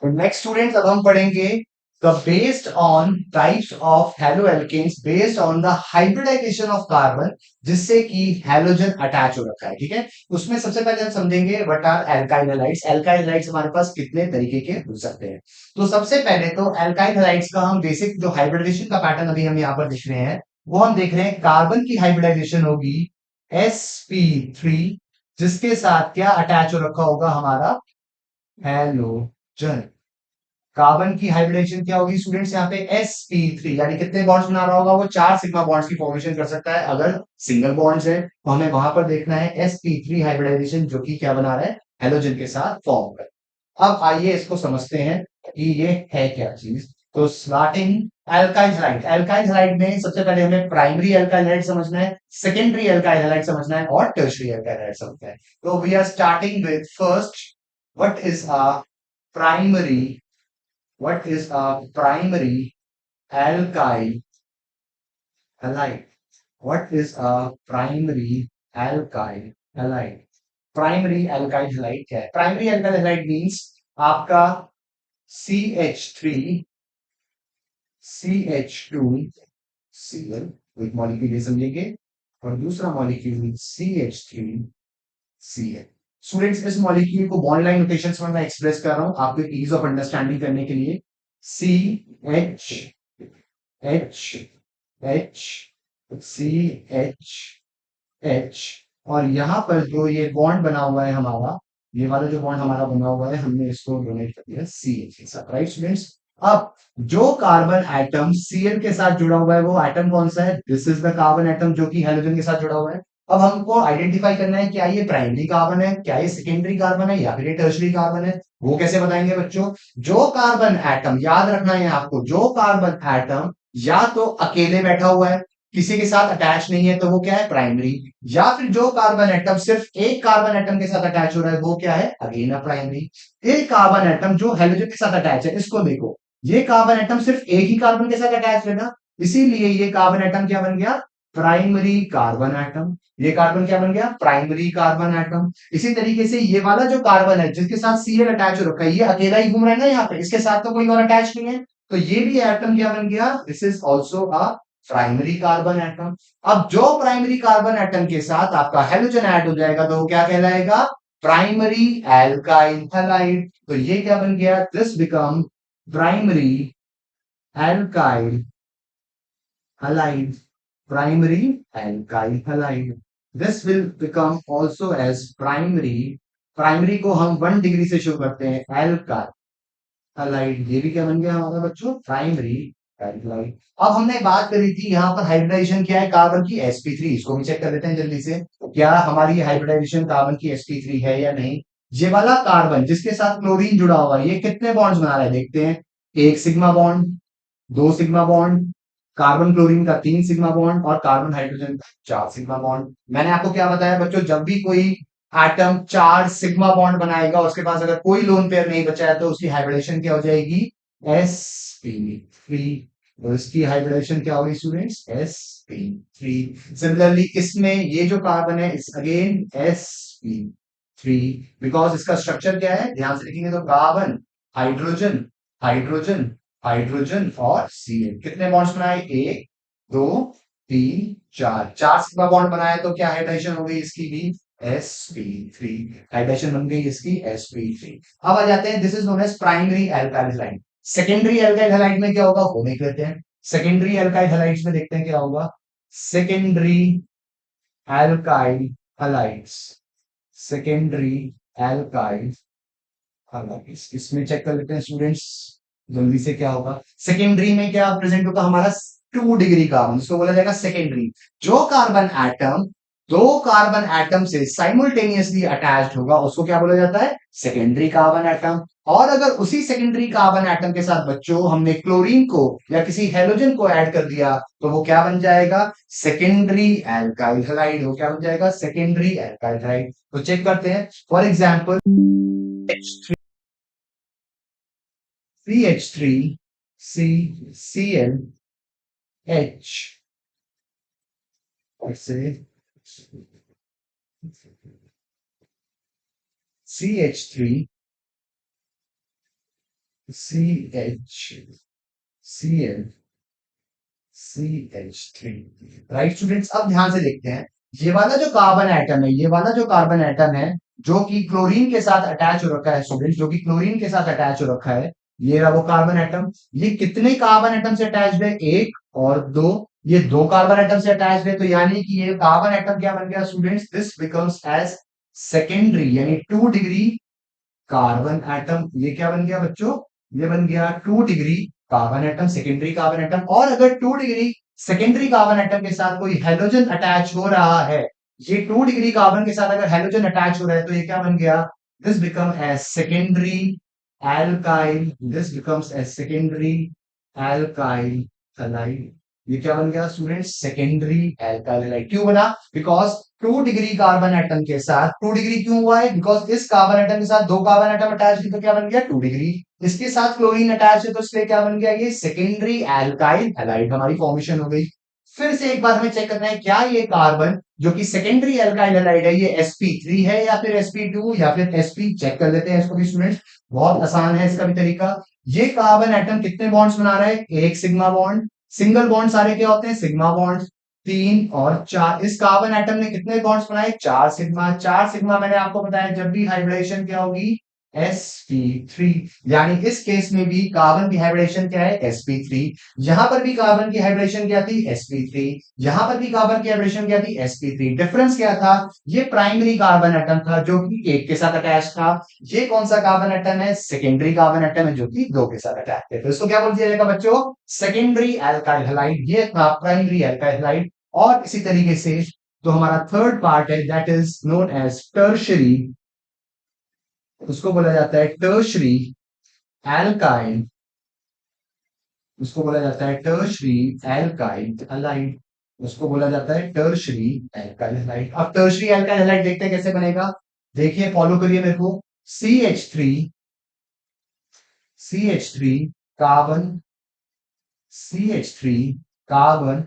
[SPEAKER 1] तो नेक्स्ट स्टूडेंट्स अब हम पढ़ेंगे the based on types of haloalkanes based on the hybridisation of carbon, जिससे कि हैलोजन अटैच हो रखा है। ठीक है, उसमें सबसे पहले हम समझेंगे what are alkyl halides. Alkyl halides हमारे पास कितने तरीके के हो सकते हैं। तो सबसे पहले तो एल्काइल हैलाइड्स का हम बेसिक जो हाइब्रिडाइजेशन का पैटर्न अभी हम यहाँ पर देख रहे हैं, वो हम देख रहे हैं कार्बन की हाइब्रिडाइजेशन होगी sp3, जिसके साथ क्या अटैच हो रखा होगा? हमारा हैलोजन। कार्बन की हाइब्रिडेशन क्या होगी स्टूडेंट्स? यहाँ पे sp3 यानी कितने बॉन्ड्स बना रहा होगा? वो चार सिग्मा बॉन्ड्स की फॉर्मेशन कर सकता है। अगर सिंगल बॉन्ड्स है तो हमें वहां पर देखना है sp3 हाइब्रिडाइजेशन जो कि क्या बना रहा है? हेलोजन के साथ फॉर्म कर। अब आइए इसको समझते हैं कि ये है क्या चीज। तो starting alkyl halide, alkyl halide में सबसे पहले हमें प्राइमरी एल्काइल हैलाइड समझना है, सेकेंडरी एल्काइल हैलाइड समझना है और टर्शियरी एल्काइल हैलाइड समझना है। तो we are starting with first, what is a primary, what is a primary alkyl halide? What is a primary alkyl halide? Primary alkyl halide क्या है? Primary alkyl halide means आपका CH3 CH2 Cl, एक molecule ये समझेंगे, और दूसरा molecule CH3 Cl। Students इस molecule को बॉन्ड लाइन नोटेशंस में मैं एक्सप्रेस कर रहा हूं आपको ईज ऑफ अंडरस्टैंडिंग करने के लिए। C H H H C H H, और यहाँ पर जो ये बॉन्ड बना हुआ है हमारा, ये वाला जो बॉन्ड हमारा बना हुआ है हमने इसको डोनेट कर दिया सी एच के साथ, राइट स्टूडेंट्स। अब जो कार्बन एटम Cl के साथ जुड़ा हुआ है वो एटम कौन सा है? This is the carbon atom जो कि हेलोजन के साथ जुड़ा हुआ है। अब हमको आइडेंटिफाई करना है क्या ये प्राइमरी कार्बन है, क्या ये सेकेंडरी कार्बन है, या फिर ये टर्शियरी कार्बन है। वो कैसे बताएंगे बच्चों? जो कार्बन एटम, याद रखना है आपको, जो कार्बन एटम या तो अकेले बैठा हुआ है, किसी के साथ अटैच नहीं है, तो वो क्या है? प्राइमरी। या फिर जो कार्बन एटम सिर्फ एक कार्बन एटम के साथ अटैच हो रहा है वो क्या है? Again a primary. एक कार्बन एटम जो हेलोजन के साथ अटैच है, इसको देखो, ये कार्बन एटम सिर्फ एक ही कार्बन के साथ अटैच है ना, इसीलिए ये कार्बन एटम क्या बन गया? Primary carbon atom. ये कार्बन क्या बन गया? Primary carbon atom. इसी तरीके से ये वाला जो कार्बन है जिसके साथ Cl अटैच हो रखा है, ये अकेला ही घूम रहा है ना यहाँ पे, इसके साथ तो कोई और अटैच नहीं है, तो ये भी एटम क्या बन गया? This is also a primary carbon atom. अब जो प्राइमरी कार्बन एटम के साथ आपका हेलोजन ऐड हो जाएगा तो वो क्या कहलाएगा? Primary alkyl halide. तो ये क्या बन गया, this become primary alkyl halide, primary alkyl halide. This will become also as primary, primary को हम 1 डिग्री से शुरू करते हैं, alkyl halide, ये भी क्या बन गया हमारा बच्चों, प्राइमरी एल्काइल। अब हमने बात करी थी यहाँ पर हाइब्रिडाइजेशन क्या है कार्बन की, sp3, इसको भी चेक कर लेते हैं जल्दी से, क्या हमारी हाइब्रिडाइजेशन कार्बन की sp3 है या नहीं। ये वाला कार्बन जिसके साथ क्लोरीन जुड़ा हुआ है, ये कितने बॉन्ड्स बना रहा है देखते हैं, एक सिग्मा बॉन्ड, दो सिग्मा बॉन्ड, कार्बन क्लोरीन का 3 सिग्मा बॉन्ड और कार्बन हाइड्रोजन का 4 सिग्मा बॉन्ड। मैंने आपको क्या बताया बच्चों, जब भी कोई एटम 4 सिग्मा बॉन्ड बनाएगा, उसके पास अगर कोई लोन पेयर नहीं बचा है तो उसकी हाइब्रिडेशन क्या हो जाएगी, sp3। तो इसकी हाइब्रिडेशन क्या होगी स्टूडेंट्स, sp3। सिमिलरली इसमें ये जो कार्बन है इस अगेन sp3, बिकॉज इसका स्ट्रक्चर क्या है, ध्यान से देखेंगे तो कार्बन हाइड्रोजन हाइड्रोजन हाइड्रोजन और Cl, कितने बॉन्ड्स बनाए, 1 2 3 4, 4 सिग्मा बॉन्ड बनाया, तो क्या हाइड्रेशन हो गई इसकी भी, sp3, हाइड्रेशन बन गई इसकी sp3। अब आ जाते हैं, this is known as primary alkyl halide. Secondary alkyl halide में क्या होगा वो देख लेते हैं। सेकेंडरी एल्काइल हैलाइड्स में देखते हैं क्या होगा, secondary alkyl halides, secondary alkyl halides, इसमें चेक कर लेते हैं स्टूडेंट्स जल्दी से, क्या होगा सेकेंडरी में, क्या प्रेजेंट होगा हमारा 2 डिग्री कार्बन, उसको बोला जाएगा सेकेंडरी। जो कार्बन एटम दो कार्बन एटम से साइमल्टेनियसली अटैच्ड होगा उसको क्या बोला जाता है, सेकेंडरी कार्बन एटम। और अगर उसी सेकेंडरी कार्बन एटम के साथ बच्चों हमने क्लोरीन को या किसी हेलोजन को ऐड कर दिया तो वो क्या बन जाएगा, सेकेंडरी एल्काइल हैलाइड। वो क्या बन जाएगा, सेकेंडरी एल्काइल हैलाइड। तो चेक करते हैं, for example CH3 CCl H, ऐसे CH3 CH Cl CH3। Right students, अब ध्यान से देखते हैं, ये वाला जो कार्बन एटम है, ये वाला जो कार्बन एटम है जो कि क्लोरीन के साथ अटैच हो रखा है स्टूडेंट्स, जो कि क्लोरीन के साथ अटैच हो रखा है, ये रहा वो कार्बन एटम। ये कितने कार्बन एटम से अटैच्ड है, 1 और 2, ये 2 कार्बन एटम से अटैच्ड है। तो यानी कि ये कार्बन एटम क्या बन गया students, this becomes as secondary, यानी 2 डिग्री कार्बन एटम। ये क्या बन गया बच्चों, ये बन गया 2 degree carbon atom, secondary carbon atom. और अगर 2 डिग्री सेकेंडरी कार्बन एटम के साथ कोई हेलोजन अटैच हो रहा है, ये 2 डिग्री कार्बन के साथ अगर हेलोजन अटैच हो रहा है तो ये क्या बन गया, this become as secondary alkyl, this becomes as secondary alkyl halide. ये क्या बन गया स्टूडेंट्स, सेकेंडरी एल्काइल हैलाइड। क्यों बना, बिकॉज 2 डिग्री कार्बन एटम के साथ, 2 डिग्री क्यों हुआ है, बिकॉज इस कार्बन एटम के साथ 2 कार्बन एटम अटैच है तो क्या बन गया 2 डिग्री, इसके साथ क्लोरीन अटैच है तो इसलिए क्या बन गया, ये सेकेंडरी एल्काइल हैलाइड हमारी फॉर्मेशन हो गई। फिर से एक बार हमें चेक करना है, क्या ये कार्बन जो कि सेकेंडरी एल्काइल हैलाइड है ये sp3 है या फिर sp2 या फिर sp, चेक कर लेते हैं इसको भी स्टूडेंट्स, बहुत आसान है इसका भी तरीका। ये कार्बन एटम कितने बॉन्ड्स बना रहा है, एक सिग्मा बॉन्ड, सिंगल बॉन्ड सारे क्या होते हैं सिग्मा बॉन्ड, 3 और 4। इस कार्बन एटम ने कितने बॉन्ड्स बनाए, 4 सिग्मा, 4 सिग्मा मैंने आपको बताया जब भी हाइब्रिडेशन क्या होगी, sp3। यानी इस केस में भी कार्बन की हाइब्रिडेशन क्या है, sp3। यहां पर भी कार्बन की हाइब्रिडेशन क्या थी, sp3। यहां पर भी कार्बन की हाइब्रिडेशन क्या थी, sp3। डिफरेंस क्या था, ये प्राइमरी कार्बन एटम था जो कि एक के साथ अटैच था, ये कौन सा कार्बन एटम है, सेकेंडरी कार्बन एटम है जो कि 2 के साथ अटैच है। तो इसको क्या बोल दिया जाएगा बच्चों, सेकेंडरी एल्काइल हैलाइड, ये था प्राइमरी एल्काइल हैलाइड। और इसी तरीके से तो हमारा थर्ड पार्ट है that is known as tertiary, उसको बोला जाता है टर्शरी एल्काइल, उसको बोला जाता है टर्शरी एल्काइल हैलाइड, उसको बोला जाता है टर्शरी एल्काइल हैलाइड। अब टर्शरी एल्काइल हैलाइड देखते हैं कैसे बनेगा, देखिए फॉलो करिए मेरे को, CH3 CH3 carbon, CH3 carbon,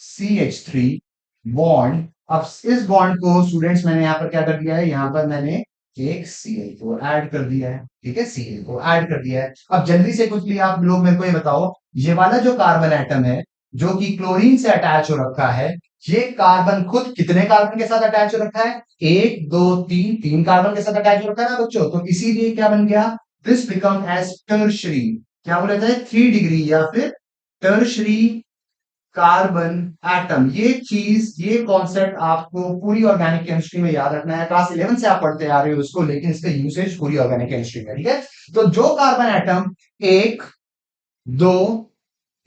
[SPEAKER 1] CH3 bond. अब इस बॉन्ड को स्टूडेंट्स मैंने यहाँ पर क्या कर दिया है, यहाँ पर मैंने एक Cl को ऐड कर दिया है, ठीक है, Cl को ऐड कर दिया है। अब जल्दी से कुछ आप लोग मेरे को ये बताओ, ये वाला जो कार्बन एटम है जो कि क्लोरीन से अटैच हो रखा है, ये कार्बन खुद कितने कार्बन के साथ अटैच हो रखा है? एक, दो, तीन, तीन कार्बन के साथ अटैच हो रखा है ना बच्चों, तो इसीलिए क्या बन गया, दिस बिकम एज टर्शरी, क्या बोला जाए, 3 डिग्री या फिर टर्शरी कार्बन एटम। ये चीज, ये कॉन्सेप्ट आपको पूरी ऑर्गेनिक केमिस्ट्री में याद रखना है। क्लास 11 से आप पढ़ते आ रहे हो उसको, लेकिन इसका यूसेज पूरी ऑर्गेनिक केमिस्ट्री में, ठीक है। तो जो कार्बन एटम एक, दो,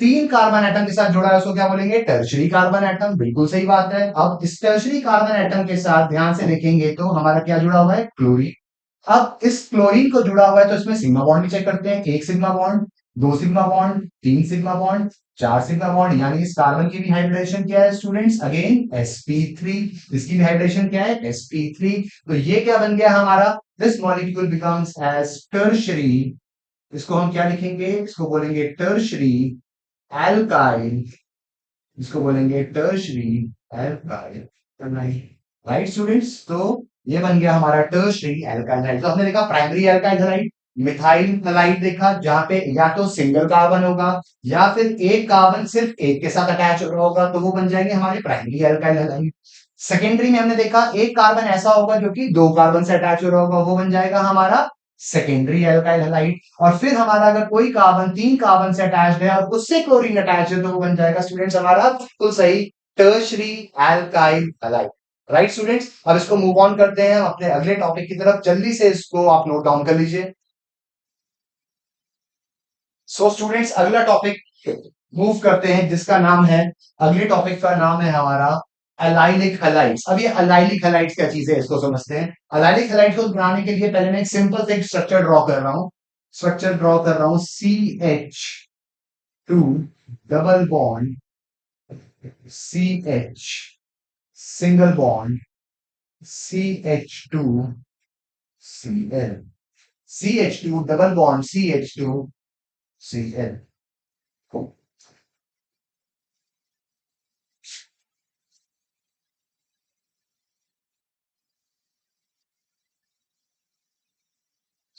[SPEAKER 1] तीन कार्बन एटम के साथ जुड़ा है उसको क्या बोलेंगे, टर्शरी कार्बन एटम। बिल्कुल सही बात है। अब इस टर्शरी कार्बन एटम के साथ ध्यान से देखेंगे तो हमारा क्या जुड़ा हुआ है, क्लोरीन। अब इस क्लोरीन को जुड़ा हुआ है तो इसमें सिग्मा बॉन्ड भी चेक करते हैं। एक सिग्मा बॉन्ड, दो सिग्मा बॉन्ड, तीन सिग्मा बॉन्ड, चार सिग्मा बॉन्ड, यानी इस कार्बन की भी हाइब्रिडेशन क्या है स्टूडेंट्स, अगेन sp3। इसकी भी हाइब्रिडेशन क्या है, sp3। तो ये क्या बन गया हमारा, this molecule becomes as tertiary, इसको हम क्या लिखेंगे, इसको बोलेंगे टर्शरी एल्काइल, इसको बोलेंगे टर्शरी एल्काइल, राइट स्टूडेंट्स। तो ये बन गया हमारा टर्शरी एल्काइल हाइड। तो हमने देखा primary alkyl hide, methyl halide देखा, जहां पे या तो सिंगल कार्बन होगा या फिर एक कार्बन सिर्फ एक के साथ अटैच हो रहा होगा, तो वो बन जाएंगे हमारे प्राइमरी एल्काइल हाइड। सेकेंडरी में हमने देखा एक कार्बन ऐसा होगा जो कि दो कार्बन से अटैच हो रहा होगा, वो बन जाएगा हमारा सेकेंडरी एल्काइल हाइड। और फिर हमारा अगर कोई कार्बन तीन कार्बन से अटैच है और उससे क्लोरीन अटैच है, तो वो बन जाएगा स्टूडेंट्स हमारा बिल्कुल सही tertiary alkyl hide. Right students, अब इसको मूव ऑन करते हैं हम अपने अगले टॉपिक की तरफ। जल्दी से इसको आप नोट डाउन कर लीजिए। सो स्टूडेंट्स, अगला टॉपिक मूव करते हैं जिसका नाम है, अगले टॉपिक का नाम है हमारा अलाइलिक हलाइड्स। अब ये अलाइलिक हलाइड्स क्या चीज है इसको समझते हैं। अलाइलिक हलाइड्स को बनाने के लिए पहले मैं एक सिंपल से एक स्ट्रक्चर ड्रॉ कर रहा हूं। स्ट्रक्चर ड्रॉ कर रहा हूं, CH2 double bond, CH single bond, CH2 Cl, CH2 double bond, CH2 Cl।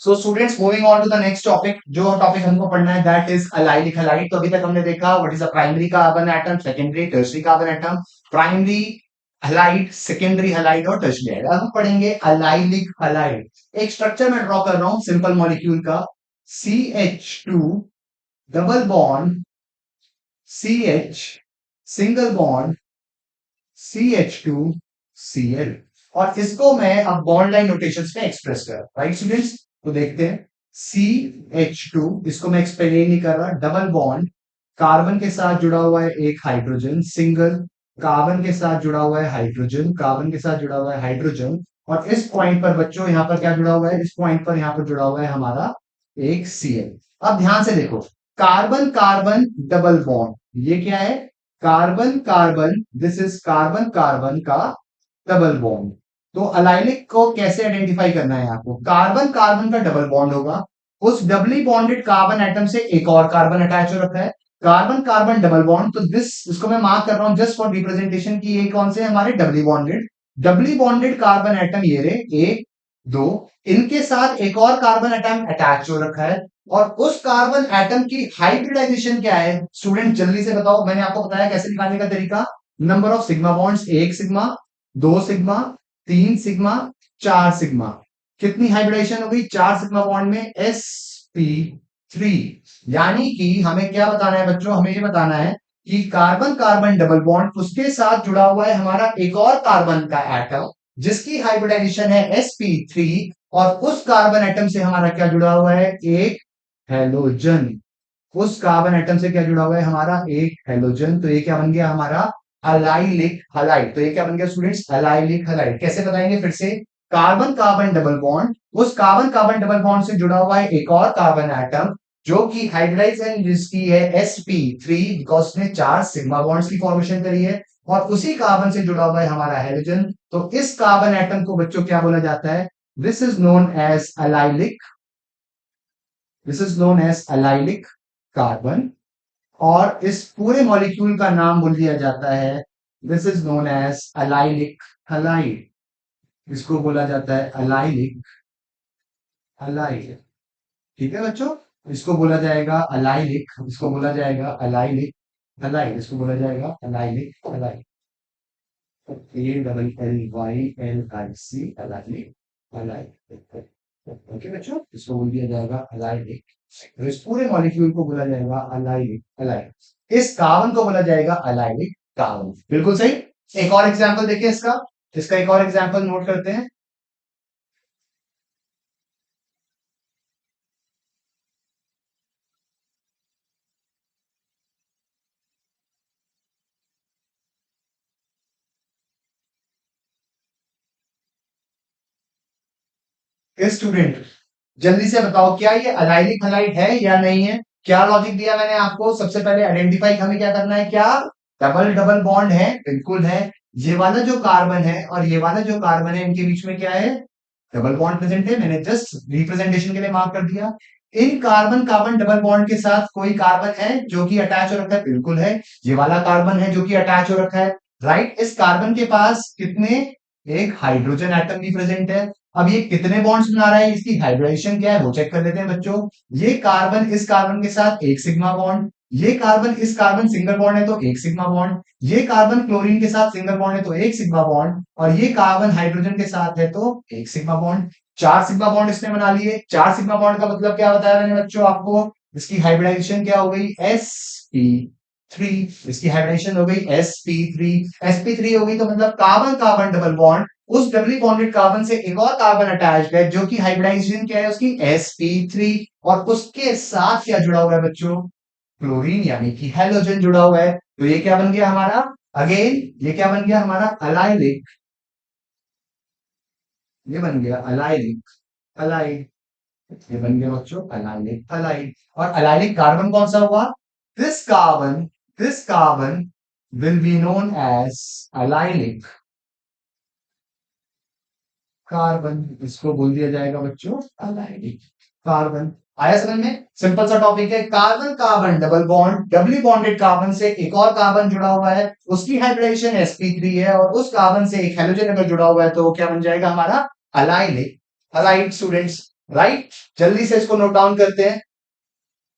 [SPEAKER 1] So students, moving on to the next topic. जो टॉपिक हमको पढ़ना है दैट इज अलाइलिक हलाइड। तो अभी तक हमने देखा what is a primary carbon atom, secondary, tertiary carbon atom, primary halide, secondary halide और टर्शियरी हलाइड। अब हम पढ़ेंगे अलाइलिक हलाइड। एक स्ट्रक्चर मैं ड्रॉ कर रहा हूं सिंपल मॉलिक्यूल का, CH2 double bond, CH single bond, CH2Cl। और इसको मैं अब बॉन्ड लाइन नोटेशंस में एक्सप्रेस कर, राइट स्टूडेंट्स। तो देखते हैं, CH2, इसको मैं एक्सप्लेन नहीं कर रहा, डबल बॉन्ड, कार्बन के साथ जुड़ा हुआ है एक हाइड्रोजन, सिंगल, कार्बन के साथ जुड़ा हुआ है हाइड्रोजन, कार्बन के साथ जुड़ा हुआ है हाइड्रोजन। और इस पॉइंट पर बच्चों यहां पर क्या जुड़ा हुआ है, इस पॉइंट पर यहां पर जुड़ा हुआ है हमारा एक Cl। अब ध्यान से देखो, कार्बन कार्बन डबल बॉन्ड, ये क्या है, carbon carbon, this is carbon carbon का डबल बॉन्ड। तो अलाइलिक को कैसे आइडेंटिफाई करना है आपको, कार्बन कार्बन का डबल बॉन्ड होगा, उस डबली बॉन्डेड कार्बन एटम से एक और कार्बन अटैच हो रखा है, कार्बन कार्बन डबल बॉन्ड। तो दिस, इसको मैं मार्क कर रहा हूं जस्ट फॉर रिप्रेजेंटेशन की, ये कौन से हमारे डबली बॉन्डेड कार्बन एटम, ये रहे एक, दो, इनके साथ एक और कार्बन एटम अटैच हो रखा है। और उस कार्बन एटम की हाइब्रिडाइजेशन क्या है स्टूडेंट, जल्दी से बताओ। मैंने आपको बताया कैसे निकालने का तरीका, नंबर ऑफ सिग्मा बॉन्ड्स, एक सिग्मा, दो सिग्मा, तीन सिग्मा, चार सिग्मा। कितनी हाइब्रिडाइजेशन हो गई, चार सिग्मा बॉन्ड में sp3। यानी कि हमें क्या बताना है बच्चों, हमें ये बताना है कि कार्बन कार्बन डबल बॉन्ड, उसके साथ जुड़ा हुआ है हमारा एक और कार्बन का एटम जिसकी हाइब्रिडाइजेशन है sp3। और उस कार्बन एटम से हमारा क्या जुड़ा हुआ है, एक हेलोजन। उस कार्बन एटम से क्या जुड़ा हुआ है हमारा, एक हेलोजन। तो ये क्या बन गया हमारा, अलाइलिक हलाइड। तो ये क्या बन गया स्टूडेंट्स, अलाइलिक हलाइड। कैसे बताएंगे फिर से, कार्बन कार्बन डबल बॉन्ड, उस कार्बन कार्बन डबल बॉन्ड से जुड़ा हुआ है एक और कार्बन एटम जो कि हाइब्रिडाइजेशन जिसकी है sp3, बिकॉज उसने चार सिग्मा बॉन्ड्स की फॉर्मेशन करी है, और उसी कार्बन से जुड़ा हुआ है हमारा हेलोजन। तो इस कार्बन एटम को बच्चों क्या बोला जाता है, this is known as allylic, this is known as allylic carbon. और इस पूरे मॉलिक्यूल का नाम बोल दिया जाता है, this is known as allylic halide. इसको बोला जाता है अलाइलिक हलाइड, ठीक है बच्चों। इसको बोला जाएगा अलाइलिक, इसको बोला जाएगा अलाइलिक हलाइड, इसको बोला जाएगा अलाइलिक हलाइड। ALLYLIC ओके बच्चों, इसको बोल दिया जाएगा अलाइलिक। तो इस पूरे मॉलिक्यूल को बोला जाएगा अलाइलिक अलाइलिक। इस कार्बन को बोला जाएगा अलाइलिक कार्बन। बिल्कुल सही। एक और एग्जांपल देखिए इसका। इसका एक और एग्जांपल नोट करते हैं। स्टूडेंट, जल्दी से बताओ क्या ये अलाइलिक हलाइड है या नहीं है? क्या लॉजिक दिया मैंने आपको? सबसे पहले आइडेंटिफाई हमें क्या करना है, क्या डबल डबल बॉन्ड है? बिल्कुल है। ये वाला जो कार्बन है और ये वाला जो कार्बन है, इनके बीच में क्या है? डबल बॉन्ड प्रेजेंट है। मैंने जस्ट रिप्रेजेंटेशन के लिए मार्क कर दिया। इन कार्बन कार्बन डबल बॉन्ड के साथ कोई कार्बन है जो कि अटैच हो रखा है? बिल्कुल है। ये वाला कार्बन है जो कि अटैच हो रखा है, राइट। इस कार्बन के पास कितने, एक हाइड्रोजन एटम भी प्रेजेंट है। अब ये कितने बॉन्ड्स बना रहा है, इसकी हाइब्रिडेशन क्या है वो चेक कर लेते हैं बच्चों। ये कार्बन इस कार्बन के साथ एक सिग्मा बॉन्ड, ये कार्बन इस कार्बन सिंगल बॉन्ड है तो एक सिग्मा बॉन्ड, ये कार्बन क्लोरीन के साथ सिंगल बॉन्ड है तो एक सिग्मा बॉन्ड, और ये कार्बन हाइड्रोजन के साथ है तो एक सिग्मा बॉन्ड। चार सिग्मा बॉन्ड इसने बना लिए। चार सिग्मा बॉन्ड का मतलब क्या बताया मैंने बच्चों आपको? इसकी हाइब्रिडाइजेशन क्या हो गई? sp3। इसकी हाइब्रिडाइजेशन हो गई sp3। sp3 हो गई तो मतलब कार्बन कार्बन डबल बॉन्ड, उस डबली बॉन्डेड कार्बन से एक और कार्बन अटैच्ड है जो कि हाइब्रिडाइजेशन क्या है उसकी? sp3। और उसके साथ क्या जुड़ा हुआ है बच्चों? क्लोरीन यानी कि हेलोजन जुड़ा हुआ है। तो ये क्या बन गया हमारा? अगेन ये क्या बन गया हमारा? अलाइलिक। ये बन गया अलाइलिक अलाइड। ये बन गया बच्चों अलाइलिक अलाइड। और अलाइलिक कार्बन कौन सा हुआ? This carbon will be known as allylic carbon. इसको बोल दिया जाएगा बच्चों अलाइलिक कार्बन। आया समझ में? सिंपल सा टॉपिक है। Carbon carbon double bond, doubly bonded carbon से एक और कार्बन जुड़ा हुआ है, उसकी हाइब्रिडेशन sp3 है, और उस कार्बन से एक हेलोजन अगर जुड़ा हुआ है तो वो क्या बन जाएगा हमारा? Allylic allied. Students, right. जल्दी से इसको नोट डाउन करते हैं।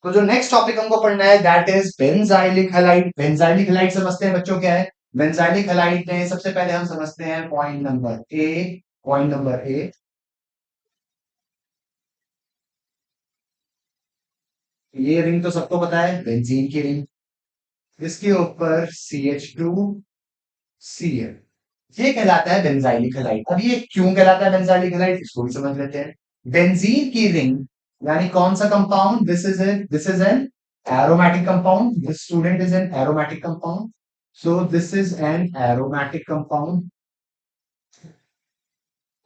[SPEAKER 1] तो जो नेक्स्ट टॉपिक हमको पढ़ना है that is benzylic halide. Benzylic halide समझते हैं बच्चों क्या है? बेंजाइलिक हैलाइड में सबसे पहले हम समझते हैं point number A. Point number A, ये रिंग तो सबको पता है, बेंजीन की रिंग। इसके ऊपर CH2Cl, ये कहलाता है बेंजाइलिक हैलाइड। अब ये क्यों कहलाता है बेंजाइलिक हैलाइड, इसको भी समझ लेते हैं। बेंजीन की रिंग यानी कौन सा compound? This is an aromatic compound. This student is an aromatic compound. So this is an aromatic compound.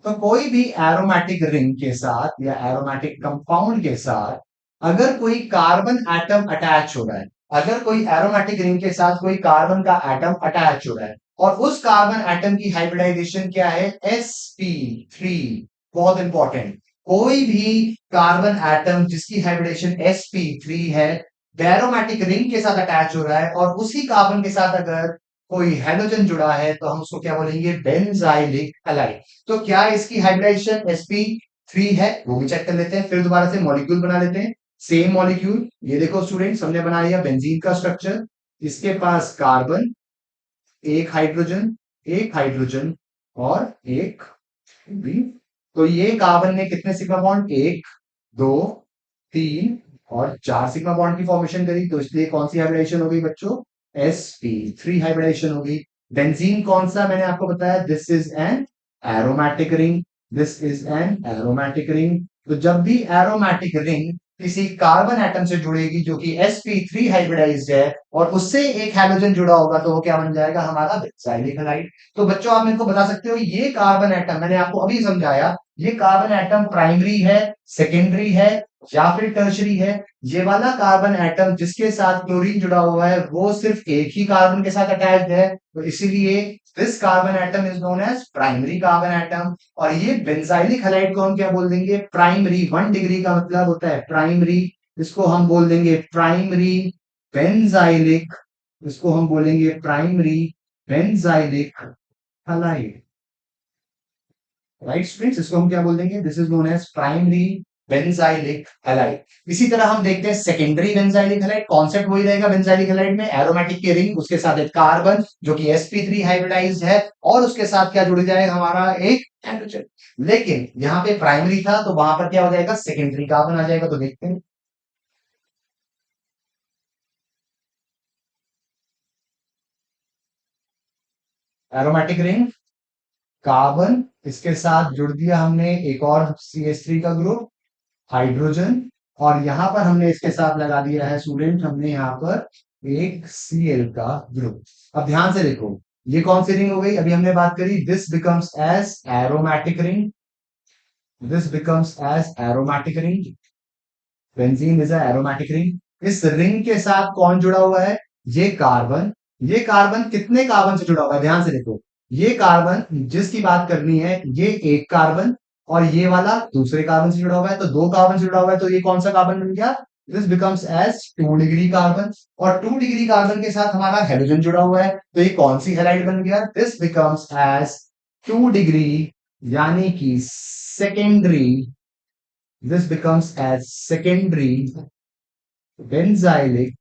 [SPEAKER 1] तो कोई भी एरोमेटिक रिंग के साथ या एरोमेटिक कंपाउंड के साथ अगर कोई कार्बन एटम अटैच हो रहा है, अगर कोई एरोमेटिक रिंग के साथ कोई कार्बन का एटम अटैच हो रहा है और उस कार्बन एटम की हाइब्रिडाइजेशन क्या है? sp3। बहुत इंपॉर्टेंट। कोई भी कार्बन एटम जिसकी हाइब्रिडेशन sp3 है, एरोमेटिक रिंग के साथ अटैच हो रहा है, और उसी कार्बन के साथ अगर कोई हेलोजन जुड़ा है तो हम उसको क्या बोलेंगे? Benzylic halide. तो क्या इसकी हाइब्रिडाइजेशन sp3 है वो भी चेक कर लेते हैं। फिर दोबारा से मॉलिक्यूल बना लेते हैं। सेम मॉलिक्यूल, ये देखो स्टूडेंट्स, हमने बना लिया बेंजीन का स्ट्रक्चर। इसके पास कार्बन, एक हाइड्रोजन और एक भी। तो ये कार्बन ने कितने सिग्मा बॉन्ड? एक, दो, तीन और चार सिग्मा बॉन्ड की फॉर्मेशन करी। तो इसलिए कौन सी हाइब्रिडेशन हो गई बच्चों? sp3 हाइब्रिडेशन हो गई। बेंजीन कौन सा मैंने आपको बताया? This is an aromatic ring. This is an aromatic ring. तो जब भी एरोमेटिक रिंग किसी कार्बन एटम से जुड़ेगी जो कि sp3 हाइब्रिडाइज्ड है और उससे एक हाइड्रोजन जुड़ा होगा तो वो क्या बन जाएगा हमारा? Benzylic halide. तो बच्चों आप मेरे को बता सकते हो ये कार्बन एटम, मैंने आपको अभी समझाया, ये कार्बन एटम प्राइमरी है, सेकेंडरी है या फिर टर्शरी है? ये वाला कार्बन एटम जिसके साथ क्लोरीन जुड़ा हुआ है वो सिर्फ एक ही कार्बन के साथ अटैच्ड है, तो इसीलिए this carbon atom is known as primary carbon atom. और ये बेंजाइलिक हैलाइड को हम क्या बोल देंगे? प्राइमरी। 1 डिग्री का मतलब होता है प्राइमरी। इसको हम बोल देंगे प्राइमरी बेंजाइलिक। इसको हम बोलेंगे primary benzylic halide, right students. इसको हम क्या बोल देंगे? This is known as primary benzylic halide. इसी तरह हम देखते हैं सेकेंडरी बेंजाइलिक हैलाइड, कॉन्सेप्ट वही रहेगा बेंजाइलिक हैलाइड में, एरोमेटिक की रिंग, उसके साथ एक कार्बन जो कि sp3 हाइब्रिडाइज्ड है, और उसके साथ क्या जुड़ जाएगा हमारा एक हाइड्रोजन। लेकिन यहाँ पे प्राइमरी था तो वहां पर क्या हो जाएगा, सेकेंडरी कार्बन आ जाएगा। तो देखते हैं एरोमेटिक रिंग, कार्बन, इसके साथ जुड़ दिया हमने एक और CH3 का ग्रुप, हाइड्रोजन, और यहां पर हमने इसके साथ लगा दिया है स्टूडेंट, हमने यहाँ पर एक Cl का ग्रुप। अब ध्यान से देखो, ये कौन सी रिंग हो गई, अभी हमने बात करी, this becomes as aromatic ring, this becomes as aromatic ring, benzene is aromatic ring. इस रिंग के साथ कौन जुड़ा हुआ है, ये कार्बन। ये कार्बन कितने कार्बन से जुड़ा हुआ है, ध्यान से देखो, ये कार्बन जिसकी बात करनी है, ये एक कार्बन, और ये वाला दूसरे कार्बन से जुड़ा हुआ है, तो दो कार्बन से जुड़ा हुआ है, तो ये कौन सा कार्बन बन गया, this becomes as 2 degree carbon. और 2 डिग्री कार्बन के साथ हमारा हेलोजन जुड़ा हुआ है, तो ये कौन सी हैलाइड बन गया, दिस बिकम्स एज 2 डिग्री, यानी कि secondary, this becomes as secondary benzylic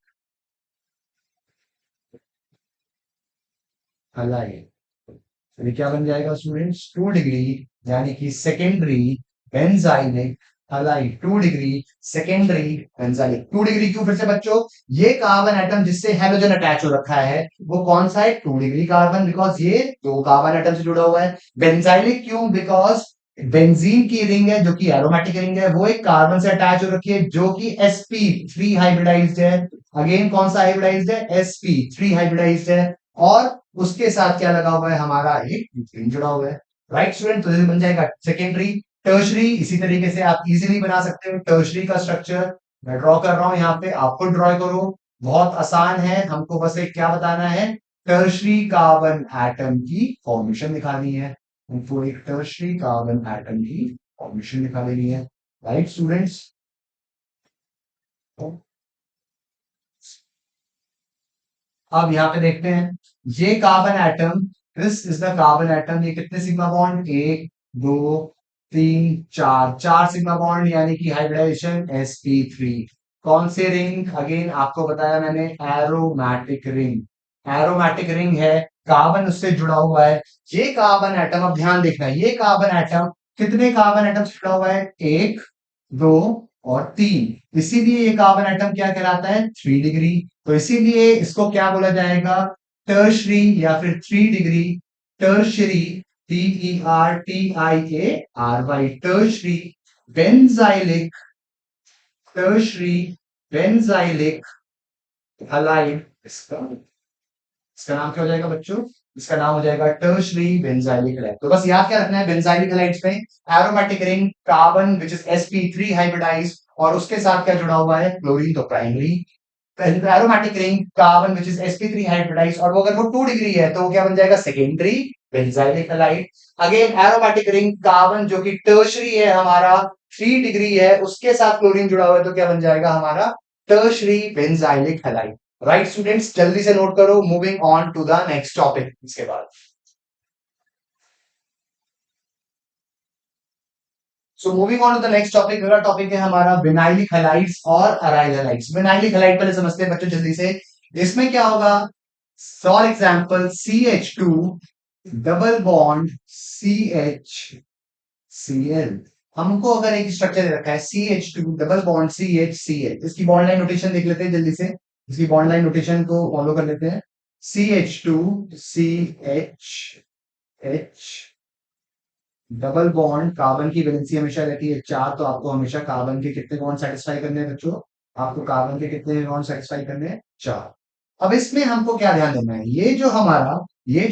[SPEAKER 1] halide। ये क्या बन जाएगा स्टूडेंट्स, 2 डिग्री, यानी कि secondary benzylic halide, 2 degree secondary benzylic. 2 degree क्यों, फिर से बच्चों, ये कार्बन एटम जिससे हेलोजन अटैच हो रखा है वो कौन सा है, 2 डिग्री कार्बन, बिकॉज ये दो कार्बन एटम से जुड़ा हुआ है। बेंजाइलिक क्यों, बिकॉज बेंजीन की रिंग है जो कि एरोमेटिक रिंग है, वो एक कार्बन से अटैच हो रखी है जो कि sp3 हाइब्रिडाइज्ड है। अगेन कौन सा हाइब्रिडाइज्ड है, sp3 हाइब्रिडाइज्ड है, और उसके साथ क्या लगा हुआ है, हमारा एक मीथेन जुड़ा हुआ है। राइट स्टूडेंट, तो ये बन जाएगा सेकेंडरी। टर्शरी इसी तरीके से आप इजीली बना सकते हो, टर्शरी का स्ट्रक्चर मैं ड्रॉ कर रहा हूं यहाँ पे, आपको ड्रॉ करो, बहुत आसान है, हमको बस एक क्या बताना है, टर्शरी कार्बन एटम की फॉर्मेशन दिखानी है, हमको एक टर्शरी कार्बन एटम की फॉर्मेशन दिखा देनी है। राइट स्टूडेंट्स, अब यहाँ पे देखते हैं, ये carbon atom, this is the carbon atom, ये कितने सिग्मा बॉन्ड, एक, दो, तीन, चार, चार सिग्मा बॉन्ड, यानी कि हाइब्रिडाइजेशन sp3। कौन से रिंग, अगेन आपको बताया मैंने, एरोमेटिक रिंग, एरोमेटिक रिंग है, कार्बन उससे जुड़ा हुआ है। ये कार्बन एटम, अब ध्यान देखना, ये कार्बन एटम कितने कार्बन एटम से जुड़ा हुआ है, एक, दो और तीन, इसीलिए ये कार्बन एटम क्या कहलाता है, 3 डिग्री। तो इसीलिए इसको क्या बोला जाएगा, टर्शरी या फिर 3 degree, tertiary, TERTIARY, tertiary benzylic, tertiary benzylic halide, इसका नाम क्या हो जाएगा बच्चों, इसका नाम हो जाएगा टर्शरी बेंजाइलिक हैलाइड। तो बस याद क्या रखना है, बेंजाइलिक हैलाइड्स में aromatic ring, carbon which is sp3 hybridized, और उसके साथ क्या जुड़ा हुआ है, क्लोरीन, तो primary. Aromatic ring, carbon which is sp3 hybridized, और वो अगर वो 2 डिग्री है तो वो क्या बन जाएगा, secondary benzylic halide. Again aromatic ring, carbon जो कि टर्शरी है हमारा, 3 डिग्री है, उसके साथ क्लोरीन जुड़ा हुआ है, तो क्या बन जाएगा हमारा tertiary benzylic halide. Right students, जल्दी से नोट करो, moving on to the next topic इसके बाद। So moving on to the next topic, अगला टॉपिक है हमारा विनाइलिक हैलाइड्स और अराइल हैलाइड्स। विनाइलिक हैलाइड पहले समझते हैं बच्चों जल्दी से, इसमें क्या होगा, for example CH2 double bond CHCl। हमको अगर एक स्ट्रक्चर दे रखा है CH2 डबल बॉन्ड CHCl, इसकी बॉन्ड लाइन नोटेशन देख लेते हैं जल्दी से, इसकी बॉन्ड लाइन नोटेशन को फॉलो कर लेते हैं। CH2 CH double bond, carbon की वैलेंसी हमेशा रहती है 4, तो आपको हमेशा कार्बन के कितने बॉन्ड सेटिस्फाई करने हैं बच्चों, आपको कार्बन के कितने बॉन्ड सेटिस्फाई करने हैं, 4। अब इसमें हमको क्या ध्यान देना है, ये जो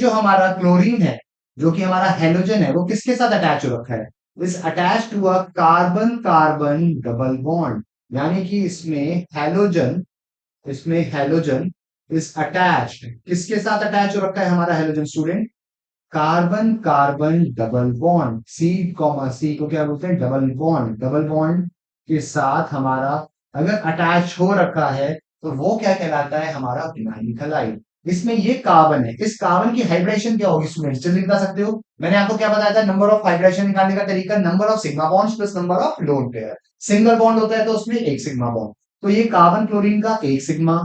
[SPEAKER 1] हमारा क्लोरीन है, जो कि हमारा हेलोजन है, वो किसके साथ अटैच हो रखा है, is attach to a carbon carbon double bond, यानी कि इसमें हेलोजन इज अटैच्ड, किसके साथ अटैच हो रखा है हमारा halogen student, carbon carbon double bond, C को क्या बोलते हैं, डबल बॉन्ड, डबल बॉन्ड के साथ हमारा अगर अटैच हो रखा है तो वो क्या कहलाता है, हमारा विनाइलिक हैलाइड। इसमें ये कार्बन है, इस कार्बन की हाइब्रिडेशन क्या होगी स्टूडेंट्स, जल्दी बता सकते हो? मैंने आपको क्या बताया था, नंबर ऑफ हाइब्रिडेशन निकालने का तरीका, number of sigma bonds plus number of lone pair. Single bond होता है तो उसमें एक सिग्मा बॉन्ड, तो ये कार्बन क्लोरीन का एक सिग्मा,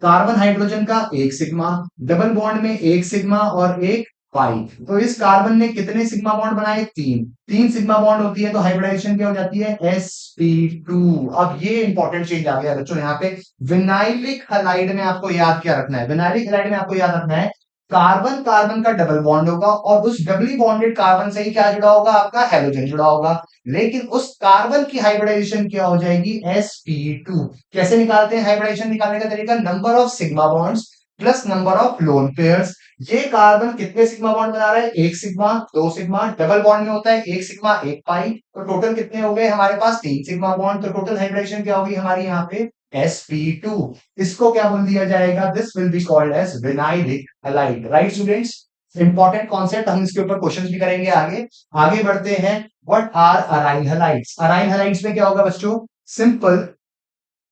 [SPEAKER 1] कार्बन हाइड्रोजन का एक सिग्मा, डबल बॉन्ड में एक सिग्मा और एक पाई। तो इस कार्बन ने कितने सिग्मा बॉन्ड बनाए, तीन। तीन सिग्मा बॉन्ड होती है तो हाइब्रिडेशन क्या हो जाती है, sp2। अब ये इंपॉर्टेंट चेंज आ गया बच्चों यहाँ पे, विनाइलिक हलाइड में आपको याद क्या रखना है, विनाइलिक हलाइड में आपको याद रखना है कार्बन कार्बन का डबल बॉन्ड होगा और उस डबली बॉन्डेड कार्बन से ही क्या जुड़ा होगा, आपका हेलोजन जुड़ा होगा। लेकिन उस कार्बन की हाइब्रिडाइजेशन क्या हो जाएगी, sp2। कैसे निकालते हैं हाइब्रिडाइजेशन निकालने का तरीका, number of sigma bonds plus number of lone pairs. ये कार्बन कितने सिग्मा बॉन्ड बना रहा है, एक सिग्मा दो सिग्मा, डबल बॉन्ड में होता है एक सिग्मा एक पाई, तो टोटल कितने हो गए हमारे पास, तीन सिग्मा बॉन्ड। तो टोटल हाइब्रिडेशन क्या होगी हमारी यहाँ पे, sp2। इसको क्या बोल दिया जाएगा, this will be called as vinylic halide. Right students, important concept, हम इसके ऊपर क्वेश्चंस भी करेंगे आगे। आगे बढ़ते हैं, what are aryl halides. Aryl halides में क्या होगा बच्चों, सिंपल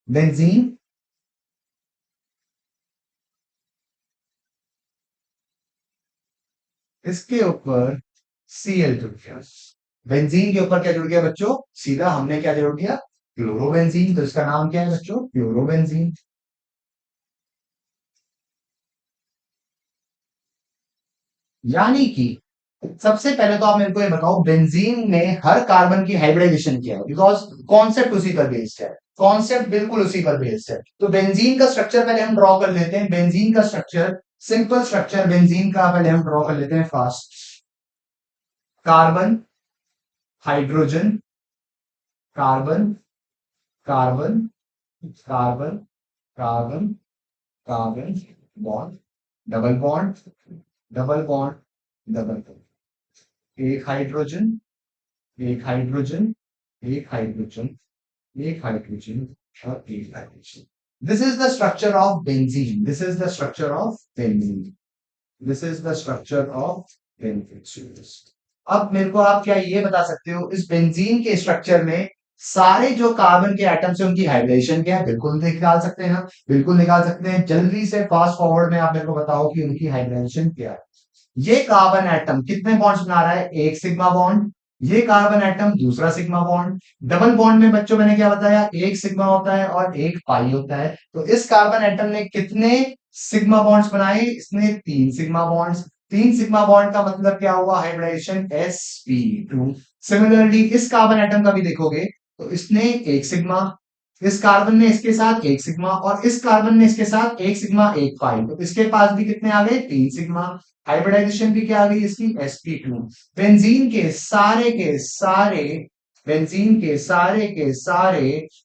[SPEAKER 1] बेंजीन, इसके ऊपर Cl जुड़ गया, बेंजीन के ऊपर क्या जुड़ गया बच्चों, सीधा हमने क्या जोड़ दिया, क्लोरोबेंजीन। तो इसका नाम क्या है बच्चों, क्लोरोबेंजीन। यानी कि सबसे पहले तो आप मेरे को ये बताओ, बेंजीन में हर कार्बन की हाइब्रिडाइजेशन क्या है, बिकॉज कॉन्सेप्ट उसी पर बेस्ड है, कॉन्सेप्ट बिल्कुल उसी पर बेस्ड है। तो बेंजीन का स्ट्रक्चर पहले हम ड्रॉ कर लेते हैं, बेंजीन का स्ट्रक्चर, सिंपल स्ट्रक्चर बेंजीन का पहले हम ड्रॉ कर लेते हैं fast. Carbon hydrogen, carbon carbon carbon carbon carbon bond, double bond double bond double bond, एक हाइड्रोजन एक हाइड्रोजन एक हाइड्रोजन एक हाइड्रोजन और एक hydrogen. This is the structure of benzene, this is the structure of benzene, this is the structure of benzene. अब मेरे को आप क्या ये बता सकते हो, इस बेंजीन के स्ट्रक्चर में सारे जो कार्बन के एटम्स है उनकी हाइब्रिडेशन क्या है, बिल्कुल निकाल सकते हैं हम, बिल्कुल निकाल सकते हैं। जल्दी से फास्ट फॉरवर्ड में आप मेरे को बताओ कि उनकी हाइब्रिडेशन क्या है। ये कार्बन एटम कितने बॉन्ड्स बना रहा है, एक सिग्मा बॉन्ड। ये कार्बन एटम दूसरा सिग्मा बॉन्ड। डबल बॉन्ड में बच्चों मैंने क्या बताया, एक सिग्मा होता है और एक पाई होता है। तो इस कार्बन एटम ने कितने सिग्मा बॉन्ड्स बनाए, इसने तीन सिग्मा बॉन्ड्स। तीन सिग्मा बॉन्ड का मतलब क्या हुआ, हाइब्रिडेशन sp2। सिमिलरली इस कार्बन एटम का भी देखोगे तो इसने एक सिग्मा, इस कार्बन ने इसके साथ एक सिग्मा और इस कार्बन ने इसके साथ एक सिग्मा एक पाई, तो इसके पास भी कितने आ गए, तीन सिग्मा। हाइब्रिडाइजेशन भी क्या आ गई इसकी, sp2। बेंजीन के सारे बेंजीन के सारे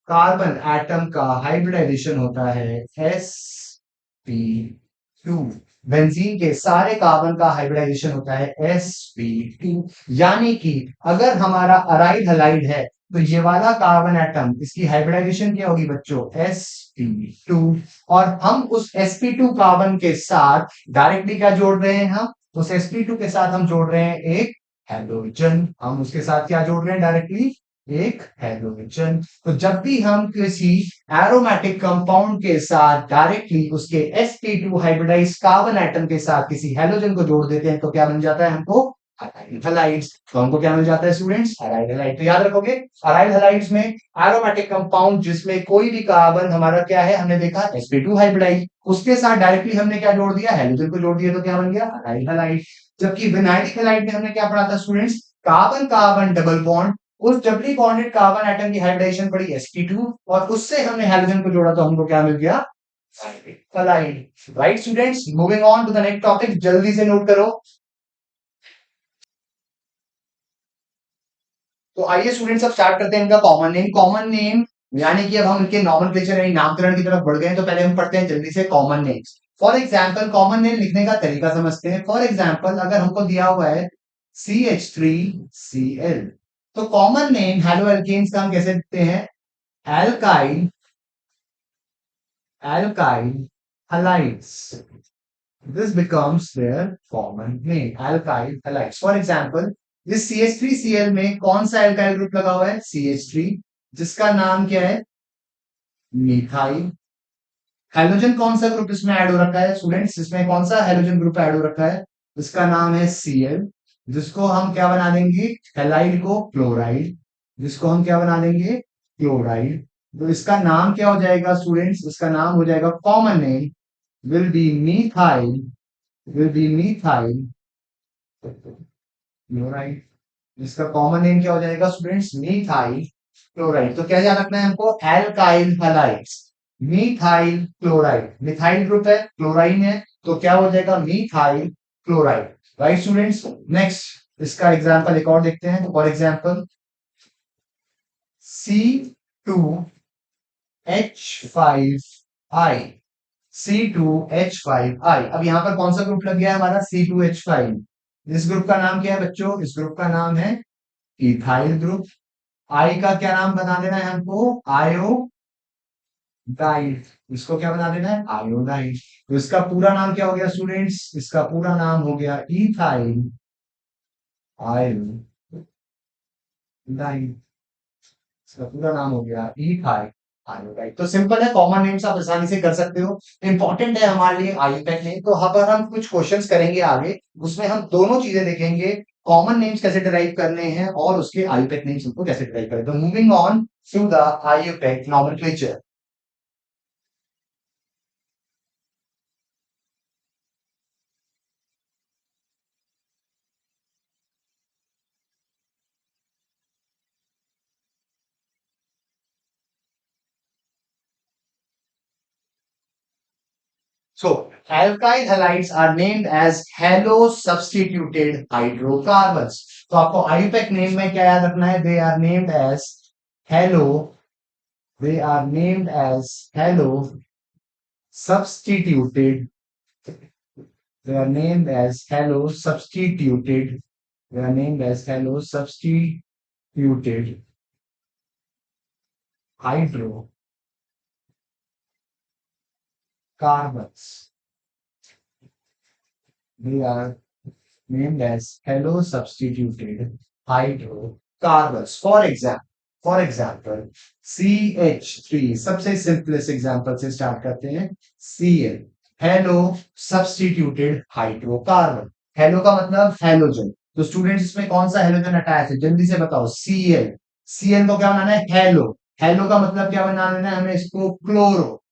[SPEAKER 1] कार्बन एटम का हाइब्रिडाइजेशन होता है sp2। बेंजीन के सारे कार्बन का हाइब्रिडाइजेशन होता है sp2। यानी कि अगर हमारा अराइल हलाइड है तो ये वाला कार्बन एटम, इसकी हाइब्रिडाइजेशन क्या होगी बच्चों, sp2। और हम उस sp2 कार्बन के साथ डायरेक्टली क्या जोड़ रहे हैं, हम उस sp2 के साथ हम जोड़ रहे हैं एक हेलोजन। हम उसके साथ क्या जोड़ रहे हैं डायरेक्टली, एक हेलोजन। तो जब भी हम किसी एरोमेटिक कंपाउंड के साथ डायरेक्टली उसके sp2 हाइब्रिडाइज कार्बन एटम के साथ किसी हेलोजन को जोड़ देते हैं तो क्या बन जाता है हमको, अराइल हलाइड्स। तो हमको क्या मिल जाता है स्टूडेंट्स, अराइल हलाइड। तो याद रखोगे, अराइल हलाइड्स में एरोमेटिक कंपाउंड जिसमें कोई भी कार्बन हमारा क्या है, हमने देखा sp2 हाइब्रिडाइज, उसके साथ डायरेक्टली हमने क्या जोड़ दिया, हेलोजन को जोड़ दिया, तो क्या बन गया, अराइल हलाइड। जबकि विनाइलिक हलाइड में हमने क्या पढ़ा था students, carbon carbon double bond, उस डबली बॉन्डेड कार्बन एटम की हाइब्रिडेशन पड़ी sp2 और उससे हमने हेलोजन को जोड़ा तो हमको क्या मिल गया, halide. Right students, moving on to the next topic, जल्दी से नोट करो। तो आइए स्टूडेंट्स अब स्टार्ट करते हैं इनका कॉमन नेम। कॉमन नेम यानी कि अब हम इनके नॉमेनक्लेचर यानी नामकरण की तरफ बढ़ गए हैं, तो पहले हम पढ़ते हैं जल्दी से common names. For example common name लिखने का तरीका समझते हैं। फॉर एग्जाम्पल अगर हमको दिया हुआ है CH3Cl, तो कॉमन नेम हेलो एल्केन्स का हम कैसे लिखते हैं, alkyl alkyl halides. This becomes their common name, alkyl halides. For example, इस CH3Cl में कौन सा alkyl ग्रुप लगा हुआ है, CH3, जिसका नाम क्या है, मिथाइल हेलोजन कौन सा ग्रुप इसमें ऐड हो रखा है स्टूडेंट्स, इसमें कौन सा हेलोजन ग्रुप ऐड हो रखा है, इसका नाम है Cl, जिसको हम क्या बना देंगे, हेलाइड को क्लोराइड, जिसको हम क्या बना देंगे, क्लोराइड। तो इसका नाम क्या हो जाएगा स्टूडेंट्स, इसका नाम हो जाएगा, common name will be methyl, will be methyl chloride. इसका कॉमन नेम क्या हो जाएगा स्टूडेंट्स, मीथाइल क्लोराइड। तो क्या याद रखना है हमको, alkyl halides, methyl chloride, methyl group है, क्लोराइन है, तो क्या हो जाएगा, methyl chloride. Right students. Next इसका एग्जांपल एक और देखते हैं। For example C2H5I, C2H5I। अब यहां पर कौन सा ग्रुप लग गया है हमारा, C2H5। इस ग्रुप का नाम क्या है बच्चों, इस ग्रुप का नाम है इथाइल ग्रुप। आई का क्या नाम बना देना है हमको, आयोडाइड। इसको क्या बना देना है, आयोडाइड। तो इसका पूरा नाम क्या हो गया स्टूडेंट्स, इसका पूरा नाम हो गया इथाइल आयोडाइड। इसका पूरा नाम हो गया इथाइल आयोडाइड। तो सिंपल है, कॉमन नेम्स आप आसानी से कर सकते हो। इंपॉर्टेंट है हमारे लिए आईयूपैक नेम। तो यहाँ पर हम कुछ क्वेश्चंस करेंगे आगे, उसमें हम दोनों चीजें देखेंगे, कॉमन नेम्स कैसे डिराइव करने हैं और उसके आईयूपैक नेम्स हमको कैसे डिराइव करने हैं। तो moving on to the IUPAC nomenclature. So, alkyl halides are named as halo substituted hydrocarbons. तो आपको आयुपेक नेम में क्या याद रखना है, they are named as halo, they are named as halo substituted, they are named as halo substituted, they are named as halo substituted hydrocarbons. They are named as hello substituted hydrocarbons. For example, CH3, सबसे simplest example से start करते हैं, Cl, hello substituted hydrocarbon. Hello का मतलब halogen. तो students इसमें कौन सा हेलोजन अटैच है, जल्दी से बताओ, Cl। Cl को क्या बनाना है, हेलो। हेलो का मतलब क्या बना देना है हमें, इसको क्लोरो,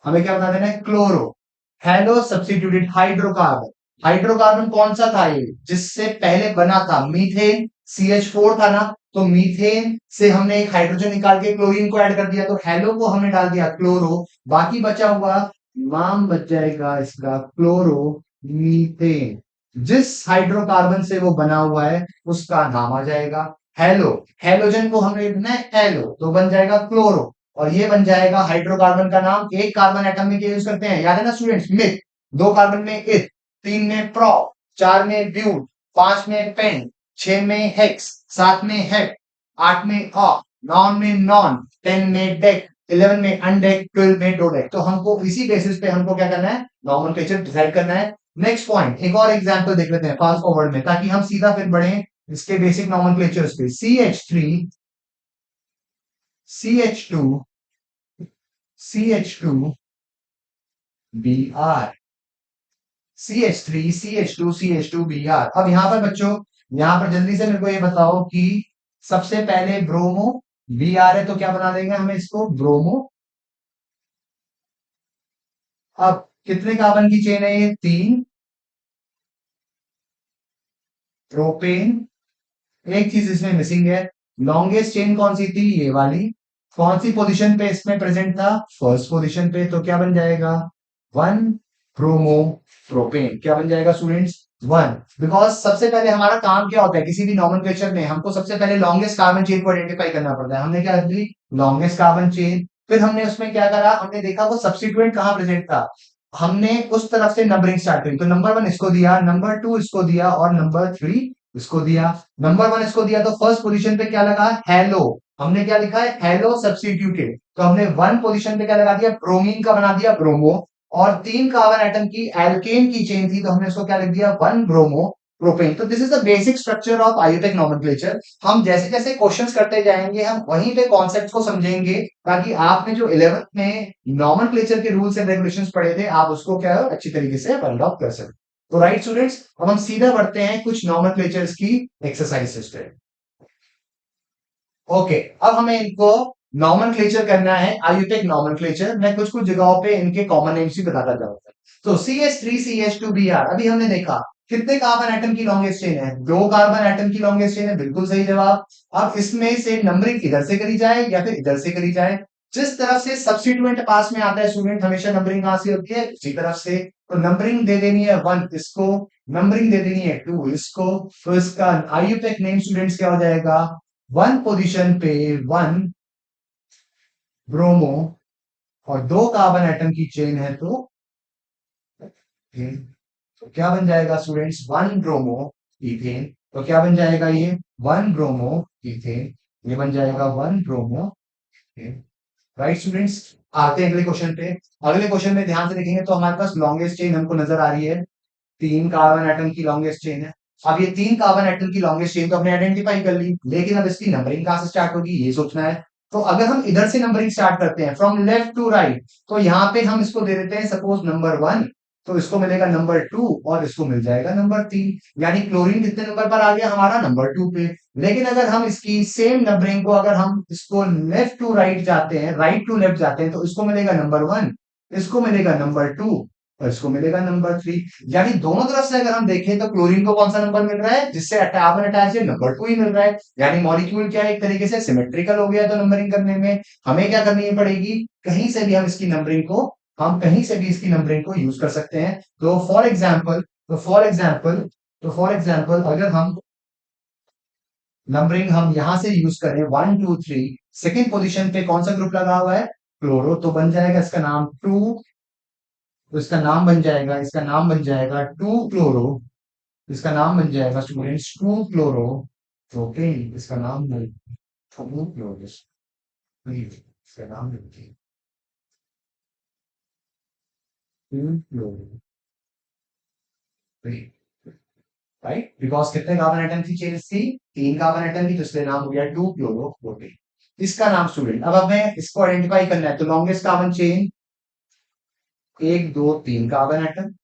[SPEAKER 1] हमें क्या बना देना है, chloro. Hello substituted hydrocarbon, hydrocarbon कौन सा था ये, जिससे पहले बना था मीथेन, CH4 था ना, तो मीथेन से हमने एक हाइड्रोजन निकाल के क्लोरीन को ऐड कर दिया, तो हेलो को हमने डाल दिया क्लोरो। बाकी बचा हुआ नाम बच जाएगा इसका क्लोरो मीथेन। जिस हाइड्रोकार्बन से वो बना हुआ है उसका नाम आ जाएगा हेलो। हेलोजन को हमने लिखना है हेलो, तो बन जाएगा क्लोरो, और ये बन जाएगा हाइड्रोकार्बन का नाम। एक कार्बन एटम में क्या यूज करते हैं, याद है ना स्टूडेंट्स, मिथ। दो कार्बन में इथ, तीन में प्रो, चार में ब्यूट, पांच में पेंट, छह में हेक्स, सात में हेप, आठ में ऑ, नौ में नॉन, 10 में डेक, 11 में अनडेक, 12 में डोडेक। तो हमको इसी बेसिस पे हमको क्या करना है, नॉमेनक्लेचर डिसाइड करना है। नेक्स्ट पॉइंट, एक और एग्जांपल देख लेते हैं फास्ट फॉरवर्ड में, ताकि हम सीधा फिर बढ़े इसके बेसिक नॉमेनक्लेचर्स पे। CH3, CH2, CH2, Br, CH3, CH2, CH2, Br। अब यहां पर बच्चों, यहां पर जल्दी से मेरे को ये बताओ कि सबसे पहले ब्रोमो, Br है तो क्या बना देंगे हमें इसको, ब्रोमो। अब कितने कार्बन की चेन है ये, तीन, प्रोपेन। एक चीज इसमें मिसिंग है, लॉन्गेस्ट चेन कौन सी थी, ये वाली। कौन सी पोजीशन पे इसमें प्रेजेंट था, फर्स्ट पोजीशन पे, तो क्या बन जाएगा, वन ब्रोमो प्रोपेन। क्या बन जाएगा स्टूडेंट्स, वन। बिकॉज सबसे पहले हमारा काम क्या होता है किसी भी नॉमेनक्लेचर में, हमको सबसे पहले लॉन्गेस्ट कार्बन चेन को आइडेंटिफाई करना पड़ता है। हमने क्या की, लॉन्गेस्ट कार्बन चेन, फिर हमने उसमें क्या करा, हमने देखा वो सब्स्टिट्यूएंट कहां प्रेजेंट था, हमने उस तरफ से नंबरिंग स्टार्ट करी। तो नंबर वन इसको दिया, नंबर टू इसको दिया, और नंबर थ्री इसको दिया। नंबर वन इसको दिया तो फर्स्ट पोजीशन पे क्या लगा, हेलो। हमने क्या लिखा है, हेलो सब्स्टिट्यूटेड, तो हमने वन पोजीशन पे क्या लगा दिया, ब्रोमीन का बना दिया ब्रोमो। और तीन कार्बन एटम की एल्केन की चेन थी, तो हमने इसको क्या लिख दिया, वन ब्रोमो। प्रोपेन। तो this is the basic structure of Ayurvedic nomenclature. हम जैसे जैसे क्वेश्चंस करते जाएंगे हम वहीं पे कॉन्सेप्ट्स को समझेंगे, ताकि आपने जो 11th में नॉमेनक्लेचर के रूल्स एंड रेगुलेशंस पढ़े थे आप उसको क्या है अच्छी तरीके से फाइंड आउट कर सकें। तो राइट स्टूडेंट्स, अब हम सीधा बढ़ते हैं कुछ नॉमेनक्लेचर्स की एक्सरसाइजेस पे। ओके, अब हमें इनको नॉमेनक्लेचर करना है, आयुर्वेदिक नॉमेनक्लेचर। मैं कुछ कुछ जगहों पे इनके कॉमन नेम्स भी बताता जाऊंगा। तो CH3CH2Br, अभी हमने देखा कितने कार्बन एटम की लॉन्गेस्ट चेन है, 2 कार्बन एटम की लॉन्गेस्ट चेन है, बिल्कुल सही जवाब। अब इसमें से नंबरिंग इधर से करी जाए या फिर इधर से करी जाए, जिस तरफ से सब्स्टिट्यूएंट पास में आता है स्टूडेंट हमेशा नंबरिंग कहां से होती है, उसी तरफ से। तो नंबरिंग दे देनी है 1 इसको, नंबरिंग दे देनी है 2 इसको। तो इसका आयुर्वेदिक नेम स्टूडेंट्स क्या हो जाएगा, 1 पोजीशन पे 1 ब्रोमो, और 2 कार्बन एटम की चेन है तो तो क्या बन जाएगा स्टूडेंट्स, 1 ब्रोमो इथेन। तो क्या बन जाएगा ये, 1 ब्रोमो इथेन। ये बन जाएगा 1 ब्रोमो इथेन। राइट स्टूडेंट्स, आते हैं अगले क्वेश्चन पे। अगले क्वेश्चन में ध्यान से देखेंगे तो हमारे पास लॉन्गेस्ट चेन हमको नजर आ रही है, 3 कार्बन एटम की लॉन्गेस्ट चेन है। अब ये 3 कार्बन एटम की लॉन्गेस्ट चेन तो हमने आइडेंटिफाई कर ली, लेकिन अब इसकी नंबरिंग कहां से स्टार्ट होगी ये सोचना है। तो अगर हम इधर से नंबरिंग स्टार्ट करते हैं फ्रॉम लेफ्ट टू राइट, तो यहाँ पे हम इसको दे देते हैं सपोज नंबर 1, तो इसको मिलेगा नंबर 2 और इसको मिल जाएगा नंबर 3। यानी क्लोरीन कितने नंबर पर आ गया हमारा, नंबर 2 पे। लेकिन अगर हम इसकी सेम नंबरिंग को अगर हम इसको लेफ्ट टू राइट जाते हैं, राइट टू लेफ्ट जाते हैं, तो इसको मिलेगा नंबर 1, इसको मिलेगा नंबर 2 और इसको मिलेगा नंबर 3। यानी दोनों तरफ से अगर हम देखें तो क्लोरीन को कौन सा नंबर मिल रहा है, जिससे कार्बन अटैच है, नंबर 2 ही मिल रहा है। यानी मॉलिक्यूल क्या है, एक तरीके से सिमेट्रिकल हो गया। तो नंबरिंग करने में हमें क्या करनी पड़ेगी, कहीं से भी हम इसकी नंबरिंग को, हम कहीं से भी इसकी नंबरिंग को यूज कर सकते हैं। तो फॉर एग्जाम्पल अगर हम नंबरिंग हम यहां से यूज करें 1 2 3, सेकेंड पोजीशन पे कौन सा ग्रुप लगा हुआ है, क्लोरो, तो बन जाएगा इसका नाम 2, तो इसका नाम बन जाएगा, इसका नाम बन जाएगा 2 क्लोरो, इसका नाम बन जाएगा स्टूडेंट्स 2 क्लोरो। ओके, इसका नाम बन 2 क्लोरो, इसका नाम लिखिए 2 क्लोरो, राइट। बिकॉज कितने कार्बन एटम की चेन थी, 3 कार्बन एटम की, तो इसलिए नाम हो गया 2 क्लोरो प्रोटीन। इसका नाम स्टूडेंट, अब हमें इसको आइडेंटिफाई करना है। तो longest carbon chain 1 2 3 carbon atom,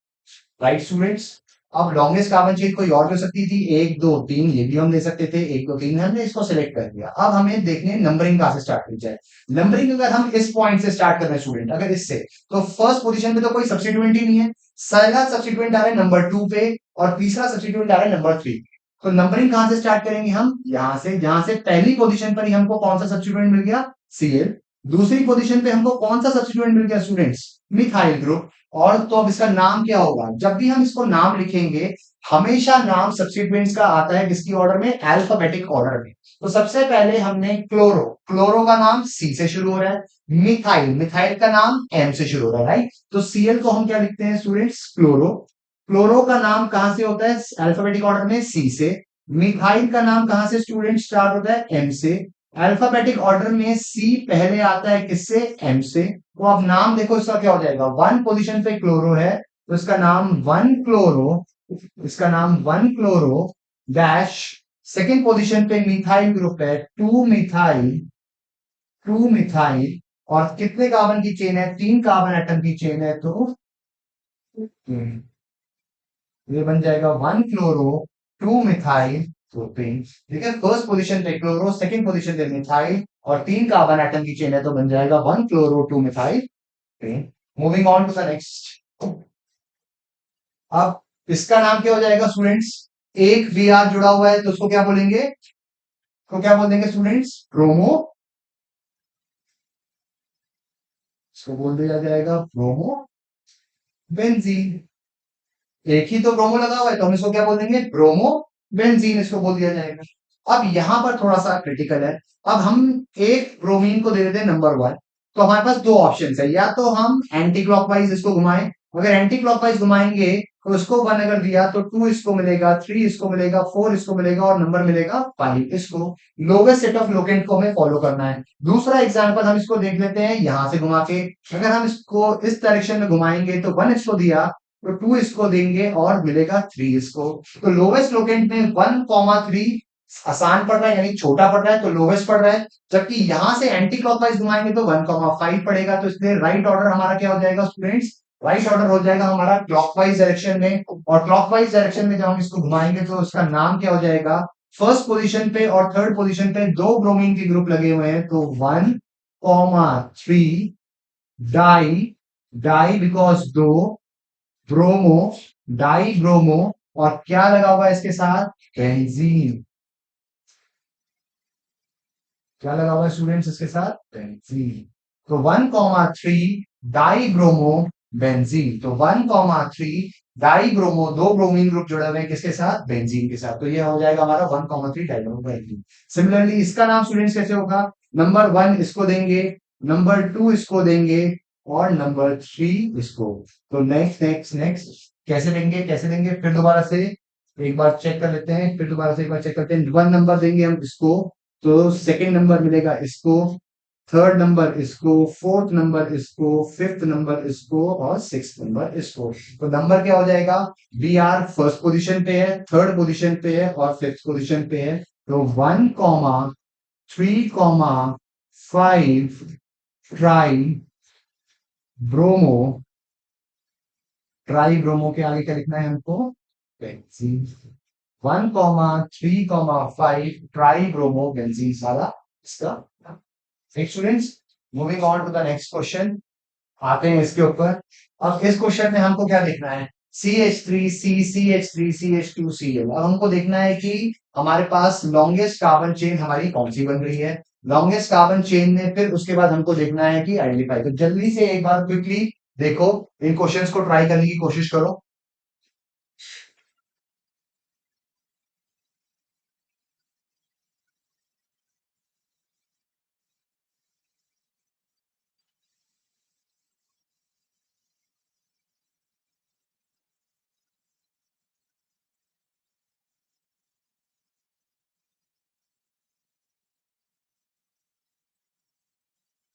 [SPEAKER 1] right students. अब लॉन्गेस्ट कार्बन चेन कोई और भी हो सकती थी, 1 2 3, ये भी हम दे सकते थे, 1 2 3, हमने इसको सिलेक्ट कर दिया। अब हमें देखने नंबरिंग कहां से स्टार्ट की जाए। नंबरिंग अगर हम इस पॉइंट से स्टार्ट कर रहे हैं स्टूडेंट, अगर इससे, तो फर्स्ट पोजीशन पे तो कोई सब्स्टिट्यूएंट ही नहीं है, पहला सब्स्टिट्यूएंट आ रहा है नंबर 2 पे और तीसरा सब्स्टिट्यूएंट आ रहा है नंबर 3। तो नंबरिंग कहां से स्टार्ट करेंगे हम, यहां से, जहां से पहली पोजीशन पर ही हमको कौन सा सब्स्टिट्यूएंट मिल गया, Cl। दूसरी पोजीशन पे हमको कौन सा सब्स्टिट्यूएंट मिल गया स्टूडेंट्स, मिथाइल ग्रुप। और तो अब इसका नाम क्या होगा, जब भी हम इसको नाम लिखेंगे हमेशा नाम सब्स्टिट्यूएंट्स का आता है किसकी ऑर्डर में, अल्फाबेटिक ऑर्डर में। तो सबसे पहले हमने क्लोरो, क्लोरो का नाम सी से शुरू हो रहा है, मिथाइल, मिथाइल का नाम एम से शुरू हो रहा है, राइट। तो Cl को हम क्या लिखते हैं स्टूडेंट्स, क्लोरो। क्लोरो का नाम कहां से होता है अल्फाबेटिक ऑर्डर में, सी से। मिथाइल का नाम कहां से स्टूडेंट स्टार्ट होता है, एम से। अल्फाबेटिक ऑर्डर में सी पहले आता है किससे, एम से। तो अब नाम देखो इसका क्या हो जाएगा, 1 पोजीशन पे क्लोरो है तो इसका नाम 1 क्लोरो, इसका नाम 1 क्लोरो डैश। सेकेंड पोजीशन पे मिथाइल ग्रुप है, 2 मिथाइल, 2 मिथाइल। और कितने कार्बन की चेन है, 3 कार्बन एटम की चेन है, तो ये बन जाएगा 1 क्लोरो 2 मिथाइल प्रोपेन। ठीक है, फर्स्ट पोजीशन पे क्लोरो, सेकंड पोजीशन पे मिथाइल और 3 कार्बन एटम की चेन है, तो बन जाएगा 1 chloro 2 methyl propane. Moving on to the next. अब इसका नाम क्या हो जाएगा स्टूडेंट्स, एक वी आर जुड़ा हुआ है तो उसको क्या बोलेंगे, तो क्या बोल देंगे स्टूडेंट्स, ब्रोमो, इसको बोल दिया जाएगा ब्रोमो बेंजीन। एक ही तो ब्रोमो लगा हुआ है तो हम इसको क्या बोल देंगे, ब्रोमो बेंजीन, इसको बोल दिया जाएगा। अब यहां पर थोड़ा सा क्रिटिकल है। अब हम एक ब्रोमीन को दे देते हैं नंबर 1, तो हमारे पास दो ऑप्शन है, या तो हम एंटी क्लॉकवाइज इसको घुमाएं, अगर एंटी क्लॉकवाइज घुमाएंगे तो इसको 1 अगर दिया तो 2 इसको मिलेगा, 3 इसको मिलेगा, 4 इसको मिलेगा और नंबर मिलेगा 5 इसको। लोवेस्ट सेट ऑफ लोकेंट को हमें फॉलो करना है। दूसरा एग्जांपल हम इसको देख लेते हैं यहां से घुमा के, अगर हम इसको इस डायरेक्शन में घुमाएंगे तो 1 इसको दिया तो 2 इसको देंगे और मिलेगा 3 इसको। तो लोवेस्ट लोकेंट में 1,3 आसान पड़ रहा है, यानी छोटा पड़ रहा है, तो लोवेस्ट पड़ रहा है। जबकि यहां से एंटी क्लॉकवाइज घुमाएंगे तो 1,5 पड़ेगा। तो इसलिए राइट ऑर्डर हमारा क्या हो जाएगा स्टूडेंट्स? राइट ऑर्डर हो जाएगा हमारा क्लॉकवाइज डायरेक्शन में। और क्लॉकवाइज डायरेक्शन में जब हम इसको घुमाएंगे तो उसका नाम क्या हो जाएगा? फर्स्ट पोजीशन पे और थर्ड पोजीशन पे दो ब्रोमीन के ग्रुप लगे हुए हैं, तो 1,3 डाई, डाई बिकॉज दो, ब्रोमो, डाई ब्रोमो, और क्या लगा हुआ है इसके साथ? बेंजीन। क्या लगा हुआ है स्टूडेंट्स इसके साथ? बेंजीन। तो 1,3 डाई ब्रोमो बेंजीन। तो 1,3 डाई ब्रोमो, दो ब्रोमीन ग्रुप जुड़े हुए हैं किसके साथ? बेंजीन के साथ। तो ये हो जाएगा हमारा 1,3 डाई ब्रोमो बेंजीन। सिमिलरली इसका नाम स्टूडेंट्स कैसे होगा? नंबर 1 इसको देंगे, नंबर 2 इसको देंगे, और नंबर 3 इसको। तो नेक्स्ट नेक्स्ट नेक्स्ट कैसे देंगे, कैसे देंगे? फिर दोबारा से एक बार चेक कर लेते हैं, फिर दोबारा से एक बार चेक करते हैं। 1 नंबर देंगे हम इसको, तो सेकंड नंबर मिलेगा इसको, थर्ड नंबर इसको, फोर्थ नंबर इसको, फिफ्थ नंबर इसको, और सिक्स नंबर इसको। तो नंबर क्या हो जाएगा? बी आर फर्स्ट पोजीशन पे है, थर्ड पोजीशन पे है, और फिफ्थ पोजीशन पे है। तो 1,3,5 ट्राई ब्रोमो, ट्राई ब्रोमो के आगे क्या लिखना है हमको? बेंजीन। 1,3,5 ट्राई ब्रोमो बेंजीन सारा इसका। Students, moving on to the next question, आते हैं इसके ऊपर। अब इस क्वेश्चन में हमको क्या देखना है? CH3 C CH3 CH2 Cl। अब हमको देखना है कि हमारे पास लॉन्गेस्ट कार्बन चेन हमारी कौन सी बन रही है। लॉन्गेस्ट कार्बन चेन में फिर उसके बाद हमको देखना है कि आइडेंटिफाई। तो जल्दी से एक बार क्विकली देखो, इन क्वेश्चंस को ट्राई करने की कोशिश करो।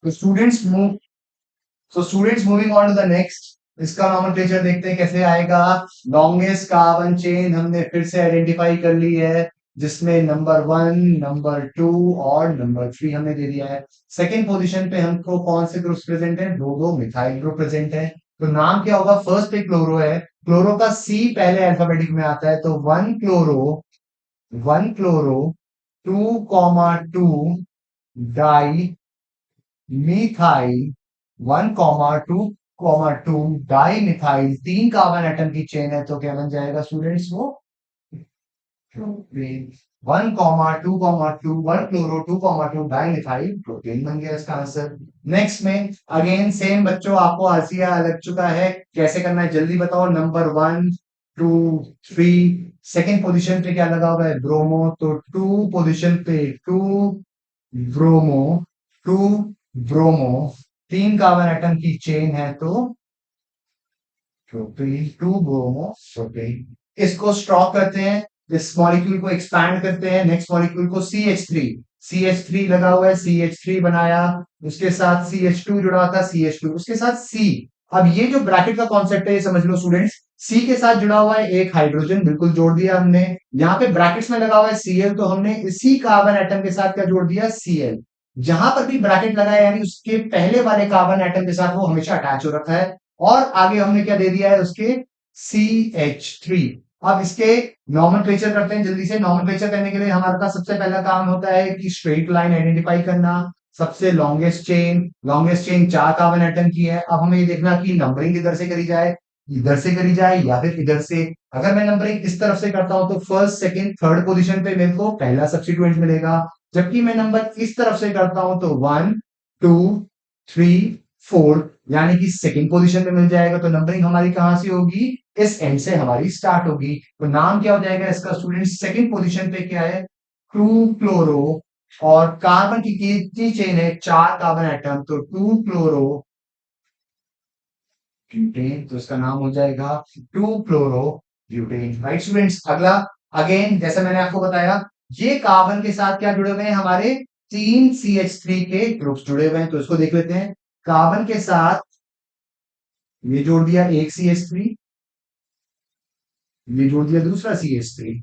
[SPEAKER 1] तो students move so students moving on to the next, इसका नॉमेनक्लेचर देखते हैं कैसे आएगा। लॉन्गेस्ट कार्बन चेन हमने फिर से आइडेंटिफाई कर ली है, जिसमें नंबर 1, नंबर 2 और नंबर 3 हमने दे दिया है। सेकंड पोजीशन पे हमको कौन से ग्रुप्स प्रेजेंट है? दो दो मिथाइल ग्रुप प्रेजेंट है। तो नाम क्या होगा? फर्स्ट पे क्लोरो है, क्लोरो का सी पहले अल्फाबेटिक में आता है, तो 1 chloro, 1 chloro, 2,2 di methyl, 1,2,2 di methyl, 3 carbon atom की चेन है, तो क्या बन जाएगा स्टूडेंट्स? वो 1,2,2 1 क्लोरो 2,2 डाई मिथाइल प्रोटीन बन गया इसका आंसर। नेक्स्ट में अगेन सेम बच्चों, आपको आसिया लग चुका है, कैसे करना है जल्दी बताओ। नंबर 1, 2, 3, सेकेंड पोजीशन पे क्या लगा हुआ है? ब्रोमो, तो 2 पोजीशन पे 2 ब्रोमो, 2 ब्रोमो, 3 कार्बन एटम की चेन है, तो प्रोटीन, 2 ब्रोमो प्रोटीन। इसको स्टॉप करते हैं, इस मॉलिक्यूल को एक्सपैंड करते हैं, नेक्स्ट मॉलिक्यूल को CH3, CH3 लगा हुआ है, CH3 बनाया, उसके साथ CH2 जुड़ा था, CH2 उसके साथ C। अब ये जो ब्रैकेट का कॉन्सेप्ट है ये समझ लो स्टूडेंट्स, C के साथ जुड़ा हुआ है एक हाइड्रोजन, बिल्कुल जोड़ दिया हमने। यहाँ पे ब्रैकेट्स में लगा हुआ है Cl, तो हमने इसी कार्बन एटम के साथ क्या जोड़ दिया? Cl। जहां पर भी ब्रैकेट लगा है यानी उसके पहले वाले कार्बन एटम के साथ वो हमेशा अटैच हो रखा है, और आगे हमने क्या दे दिया है उसके? CH3। अब इसके नॉमेनक्लेचर करते हैं जल्दी से। नॉमेनक्लेचर करने के लिए हमारे पास सबसे पहला काम होता है कि स्ट्रेट लाइन आइडेंटिफाई करना। सबसे लॉन्गेस्ट चेन 4 कार्बन एटम की है। अब हमें ये देखना कि नंबरिंग इधर से करी जाए, इधर से करी जाए, या फिर इधर से। अगर मैं नंबरिंग इस तरफ से करता हूं तो फर्स्ट, सेकंड, थर्ड पोजीशन पे मेरे को पहला सब्स्टिट्यूएंट मिलेगा। जबकि मैं नंबर इस तरफ से करता हूं तो 1, 2, 3, 4, यानी कि सेकंड पोजीशन पे मिल जाएगा। तो नंबरिंग हमारी कहां से होगी? इस एंड से हमारी स्टार्ट होगी। तो नाम क्या हो जाएगा इसका स्टूडेंट? सेकंड पोजीशन पे क्या है? 2 क्लोरो, और कार्बन की कितनी चेन है? 4 कार्बन एटम, तो 2 क्लोरो ब्यूटेन, तो इसका नाम हो जाएगा 2 क्लोरो ब्यूटेन। राइट स्टूडेंट्स, अगला अगेन जैसे मैंने आपको बताया, ये कार्बन के साथ क्या जुड़े हुए हैं? हमारे 3 CH3 के ग्रुप्स जुड़े हुए हैं, तो इसको देख लेते हैं। कार्बन के साथ ये जोड़ दिया एक CH3, ये जोड़ दिया दूसरा CH3,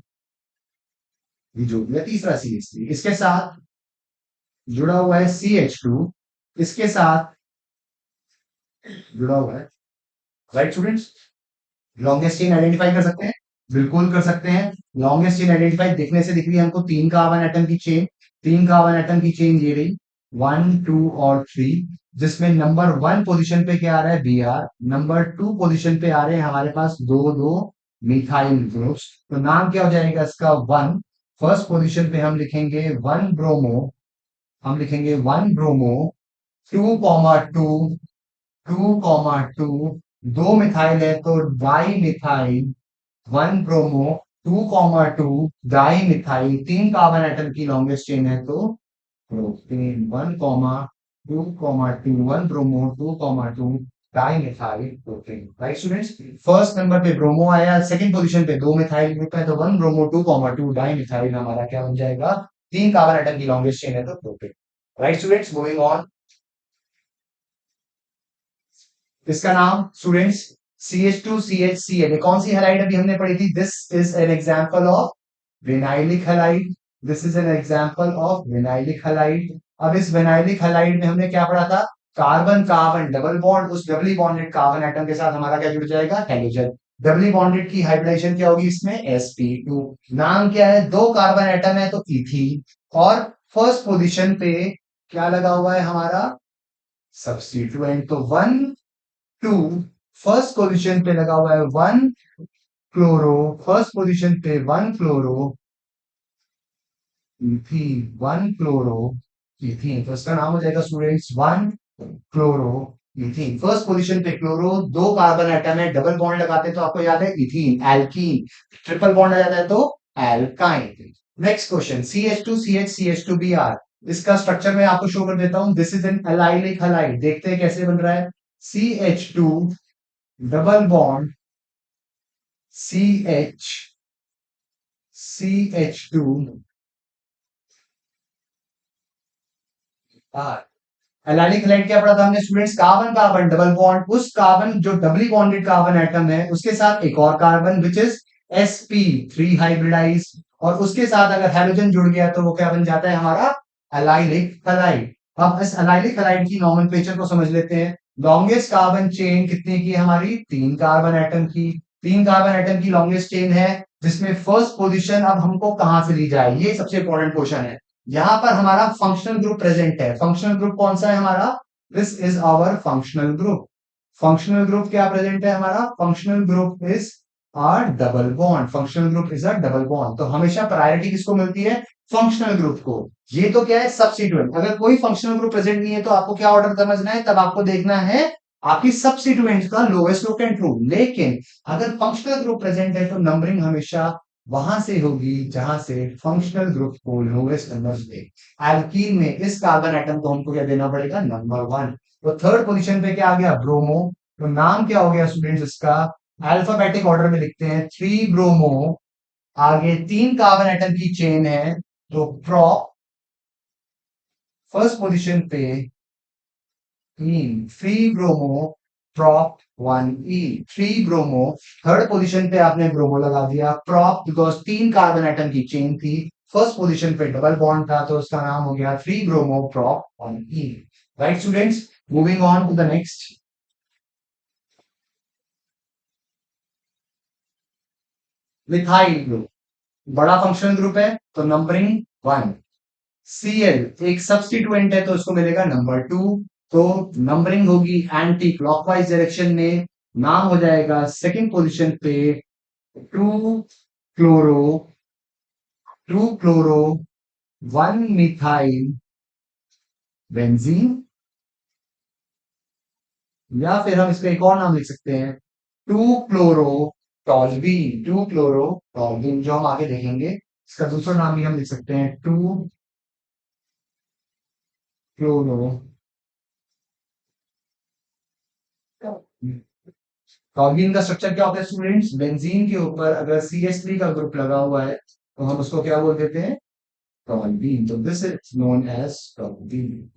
[SPEAKER 1] ये जोड़ दिया तीसरा CH3, इसके साथ जुड़ा हुआ है CH2, इसके साथ जुड़ा हुआ है, right students. Longest chain identify कर सकते हैं, बिल्कुल कर सकते हैं। लॉन्गेस्ट चेन आइडेंटिफाई दिखने से दिख रही है हमको, 3 कार्बन एटम की चेन, 3 कार्बन एटम की चेन ये रही, 1 2 और 3, जिसमें नंबर 1 पोजीशन पे क्या आ रहा है, Br, नंबर 2 पोजीशन पे आ रहे हैं हमारे पास दो दो मिथाइल ग्रुप्स। तो नाम क्या हो जाएगा इसका, 1। फर्स्ट पोजीशन पे हम लिखेंगे 1 ब्रोमो, हम लिखेंगे 1 ब्रोमो, 2 2 2 दो मिथाइल है तो di methyl, 1 bromo, 2 2 di methyl, 3 carbon atom की लॉन्गेस्ट चेन है तो propane, 1 2 2 1 bromo, 2 2 di methyl propane, right students. First number पे ब्रोमो आया, सेकंड पोजीशन पे दो मिथाइल ग्रुप है तो 1 ब्रोमो, 2 2 डाई मिथाइल हमारा क्या बन जाएगा, 3 कार्बन एटम की लॉन्गेस्ट चेन है तो propane, right students. Moving on, इसका नाम स्टूडेंट्स CH2CHCl, कौन सी हैलाइड अभी हमने पढ़ी थी, this is an example of vinylic halide, this is an example of vinylic halide. अब इस विनाइलिक हैलाइड में हमने क्या पढ़ा था, कार्बन कार्बन डबल बॉन्ड, उस डबली बॉन्डेड कार्बन एटम के साथ हमारा क्या जुड़ जाएगा, हैलोजन। डबली बॉन्डेड की हाइब्रिडाइजेशन क्या होगी इसमें, sp2। नाम क्या है, दो कार्बन एटम है तो इथीन, और फर्स्ट पोजीशन पे क्या लगा हुआ है हमारा, सब्स्टिट्यूएंट, तो 1 2, फर्स्ट पोजीशन पे लगा हुआ है 1 क्लोरो, फर्स्ट पोजीशन पे 1 क्लोरो इथीन, 1 क्लोरो इथीन, तो इसका नाम हो जाएगा students 1 chloro ethene. First position पे क्लोरो, दो कार्बन एटम है, डबल बॉन्ड लगाते हैं तो आपको याद है इथीन, एल्कीन, ट्रिपल बॉन्ड आ जाता है तो alkyne. Next question, CH2CH CH2Br, इसका स्ट्रक्चर मैं आपको शो कर देता हूं, this is an allylic halide, देखते हैं कैसे बन रहा है, CH2 double bond CH, CH2 R। Allylic halide क्या पढ़ा था हमने students, carbon carbon double bond, उस कार्बन जो डबली बॉन्डेड कार्बन एटम है उसके साथ एक और carbon which is sp3 hybridise, और उसके साथ अगर हाइड्रोजन जुड़ गया तो वो क्या बन जाता है हमारा एलाइलिक हैलाइड। अब इस एलाइलिक हैलाइड की नॉमेनक्लेचर को समझ लेते हैं। लॉन्गेस्ट कार्बन चेन कितने की है हमारी, 3 कार्बन एटम की, 3 कार्बन एटम की लॉन्गेस्ट चेन है, जिसमें फर्स्ट पोजीशन अब हमको कहां से ली जाए, ये सबसे इंपॉर्टेंट क्वेश्चन है। यहां पर हमारा फंक्शनल ग्रुप प्रेजेंट है, फंक्शनल ग्रुप कौन सा है हमारा, this is our functional group. Functional group क्या प्रेजेंट है हमारा, functional group is are double bond, functional group is a double bond, तो हमेशा प्रायोरिटी किसको मिलती है, फंक्शनल ग्रुप को। ये तो क्या है सब्स्टिट्यूएंट, अगर कोई फंक्शनल ग्रुप प्रेजेंट नहीं है तो आपको क्या ऑर्डर समझना है, तब आपको देखना है आपकी सब्स्टिट्यूएंट का लोएस्ट लोकेंट रूल। लेकिन अगर फंक्शनल ग्रुप प्रेजेंट है तो नंबरिंग हमेशा वहां से होगी जहां से फंक्शनल ग्रुप को लोएस्ट नंबर दे। एल्कीन में इस कार्बन एटम को हमको क्या देना पड़ेगा, नंबर 1। तो थर्ड पोजीशन पे क्या आ गया, ब्रोमो, तो नाम क्या हो गया स्टूडेंट्स इसका, अल्फाबेटिक ऑर्डर में लिखते हैं, 3 ब्रोमो, आगे 3 कार्बन एटम की चेन है तो प्रोप, फर्स्ट पोजीशन पे 3 bromo, prop 1 E, 3 bromo, third position पे आपने ब्रोमो लगा दिया, प्रॉप बिकॉज 3 कार्बन एटम की चेन थी, फर्स्ट पोजीशन पे डबल बॉन्ड था तो उसका नाम हो गया 3 bromo prop 1 E, right students. Moving on to the next, methyl group, बड़ा फंक्शनल ग्रुप है तो नंबरिंग 1। Cl एक सब्स्टिट्यूएंट है तो उसको मिलेगा नंबर 2, तो नंबरिंग होगी एंटी क्लॉकवाइज डायरेक्शन में, नाम हो जाएगा सेकंड पोजीशन पे 2 क्लोरो, 2 क्लोरो 1 मिथाइल बेंजीन, या फिर हम इसका एक और नाम लिख सकते हैं 2 क्लोरो टॉल्बीन, 2 क्लोरो टॉल्बीन, जो हम आगे देखेंगे। इसका दूसरा नाम भी हम लिख सकते हैं 2 क्लोरो टॉल्बीन। का स्ट्रक्चर क्या होता है स्टूडेंट्स, बेंजीन के ऊपर अगर CH3 का ग्रुप लगा हुआ है तो हम उसको क्या बोल देते हैं, टॉल्बीन, तो दिस इज नोन एज टॉल्बीन,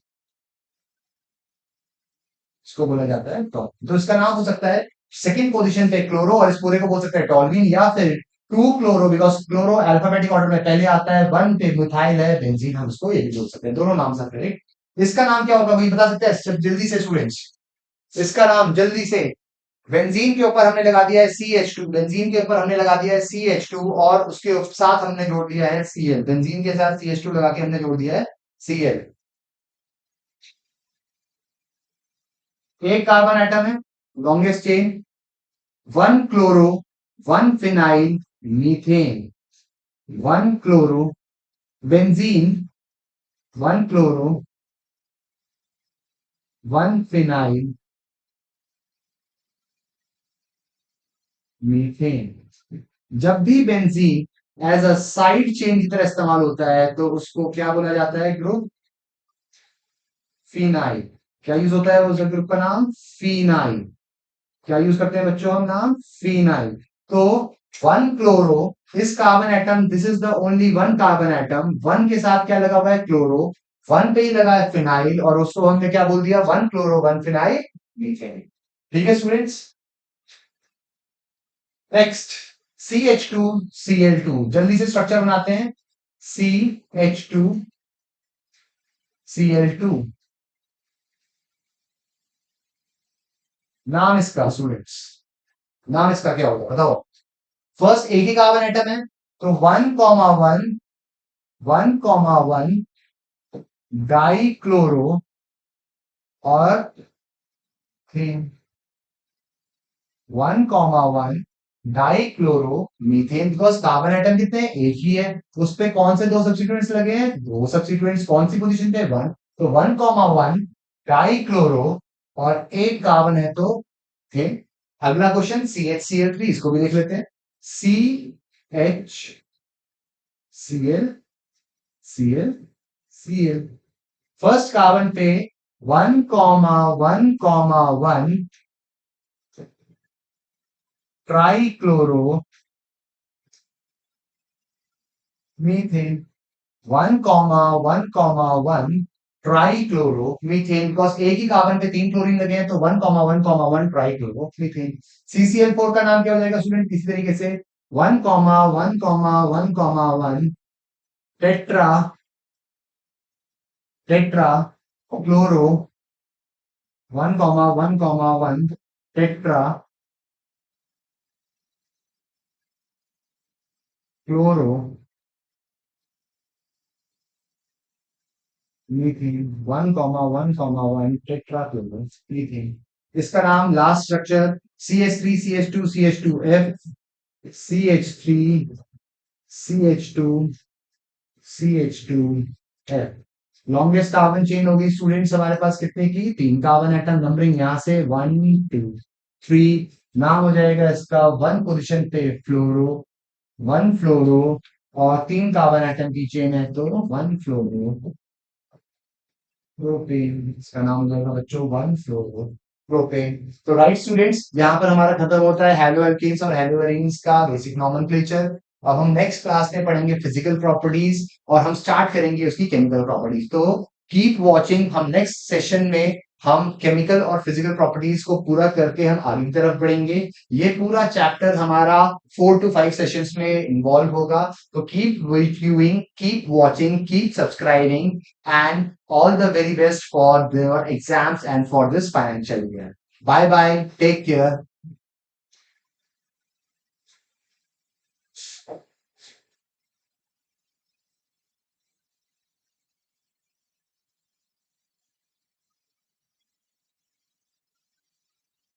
[SPEAKER 1] इसको बोला जाता है टॉल्बीन। तो इसका नाम हो सकता है सेकंड पोजीशन पे क्लोरो, और इस पूरे को बोल सकते हैं टॉल्यूइन, या फिर two chloro, because chloro alphabetic order में पहले आता है, वन पे मिथाइल है बेंजीन, हम इसको ये भी बोल सकते हैं, दोनों नाम से करेक्ट। इसका नाम क्या होगा वही बता सकते हैं जल्दी से स्टूडेंट्स? इसका नाम जल्दी से, बेंजीन के ऊपर हमने लगा दिया है CH2, बेंजीन के ऊपर हमने लगा दिया है CH2, और उसके साथ हमने जोड़ दिया है Cl, बेंजीन के साथ CH2 लगा के हमने जोड़ दिया है Cl। एक कार्बन एटम है, longest chain, one chloro, one phenyl methane, one chloro benzene, one chloro, one phenyl methane. जब भी benzene as a side chain की तरह इस्तेमाल होता है तो उसको क्या बोला जाता है? Group phenyl. क्या यूज होता है उस ग्रुप का नाम? फिनाइल। क्या यूज करते हैं बच्चों हम नाम? फिनाइल। तो वन क्लोरो, इस carbon atom, this is the only one carbon atom, one के साथ क्या लगा हुआ है? क्लोरो, वन पे ही लगा है फिनाइल, और उसको हमने क्या बोल दिया? One chloro one phenyl methane. ठीक है स्टूडेंट्स? नेक्स्ट, CH2Cl2, जल्दी से स्ट्रक्चर बनाते हैं। CH2Cl2, नाम इसका स्टूडेंट्स, नाम इसका क्या होगा बताओ? फर्स्ट एक ही कार्बन एटम है, तो one comma one, one comma one di chloro और one comma one di chloro methane, because carbon atom कितने हैं? एक ही है, उस पे कौन से दो सब्स्टिट्यूएंट्स लगे हैं? दो सब्स्टिट्यूएंट्स, कौन सी पोजीशन पे? वन, तो one comma one di chloro, और एक कार्बन है तो थे। अगला क्वेश्चन CHCl3, इसको भी देख लेते हैं। CHCl, फर्स्ट कार्बन पे one comma one comma one try chloro methane, one comma one comma one try chloro methane, because एक ही कार्बन पे तीन क्लोरीन लगे हैं, तो one comma one try chloro methane. CCl4 का नाम क्या हो जाएगा स्टूडेंट? इसी तरीके से one tetra, tetra chloro, one tetra chloro methane, one tetra chloro methane. इसका नाम last structure CH3CH2CH2F, CH3 CH2 CH2F। Longest carbon chain होगी स्टूडेंट्स हमारे पास कितने की? तीन कार्बन एटम, नंबरिंग यहां से 1 2 3। नाम हो जाएगा इसका वन पोजिशन पे फ्लोरो, वन फ्लोरो, और तीन कार्बन एटम की चेन है तो वन फ्लोरो प्रोपेन, इसका नाम हो जाएगा बच्चों वन फ्लोरो प्रोपेन। तो राइट स्टूडेंट्स, यहाँ पर हमारा खत्म होता है हेलो एल्केन्स और हेलो एरीन्स का बेसिक नॉमेनक्लेचर। अब हम नेक्स्ट क्लास में पढ़ेंगे फिजिकल प्रॉपर्टीज, और हम स्टार्ट करेंगे उसकी केमिकल प्रॉपर्टीज। तो कीप वॉचिंग, हम नेक्स्ट सेशन में हम केमिकल और फिजिकल प्रॉपर्टीज को पूरा करके हम आगे की तरफ बढ़ेंगे। ये पूरा चैप्टर हमारा 4 to 5 सेशंस में इन्वॉल्व होगा। तो keep reviewing, keep watching, keep subscribing, and all the very best for their exams and for this financial year. Bye bye. Take care.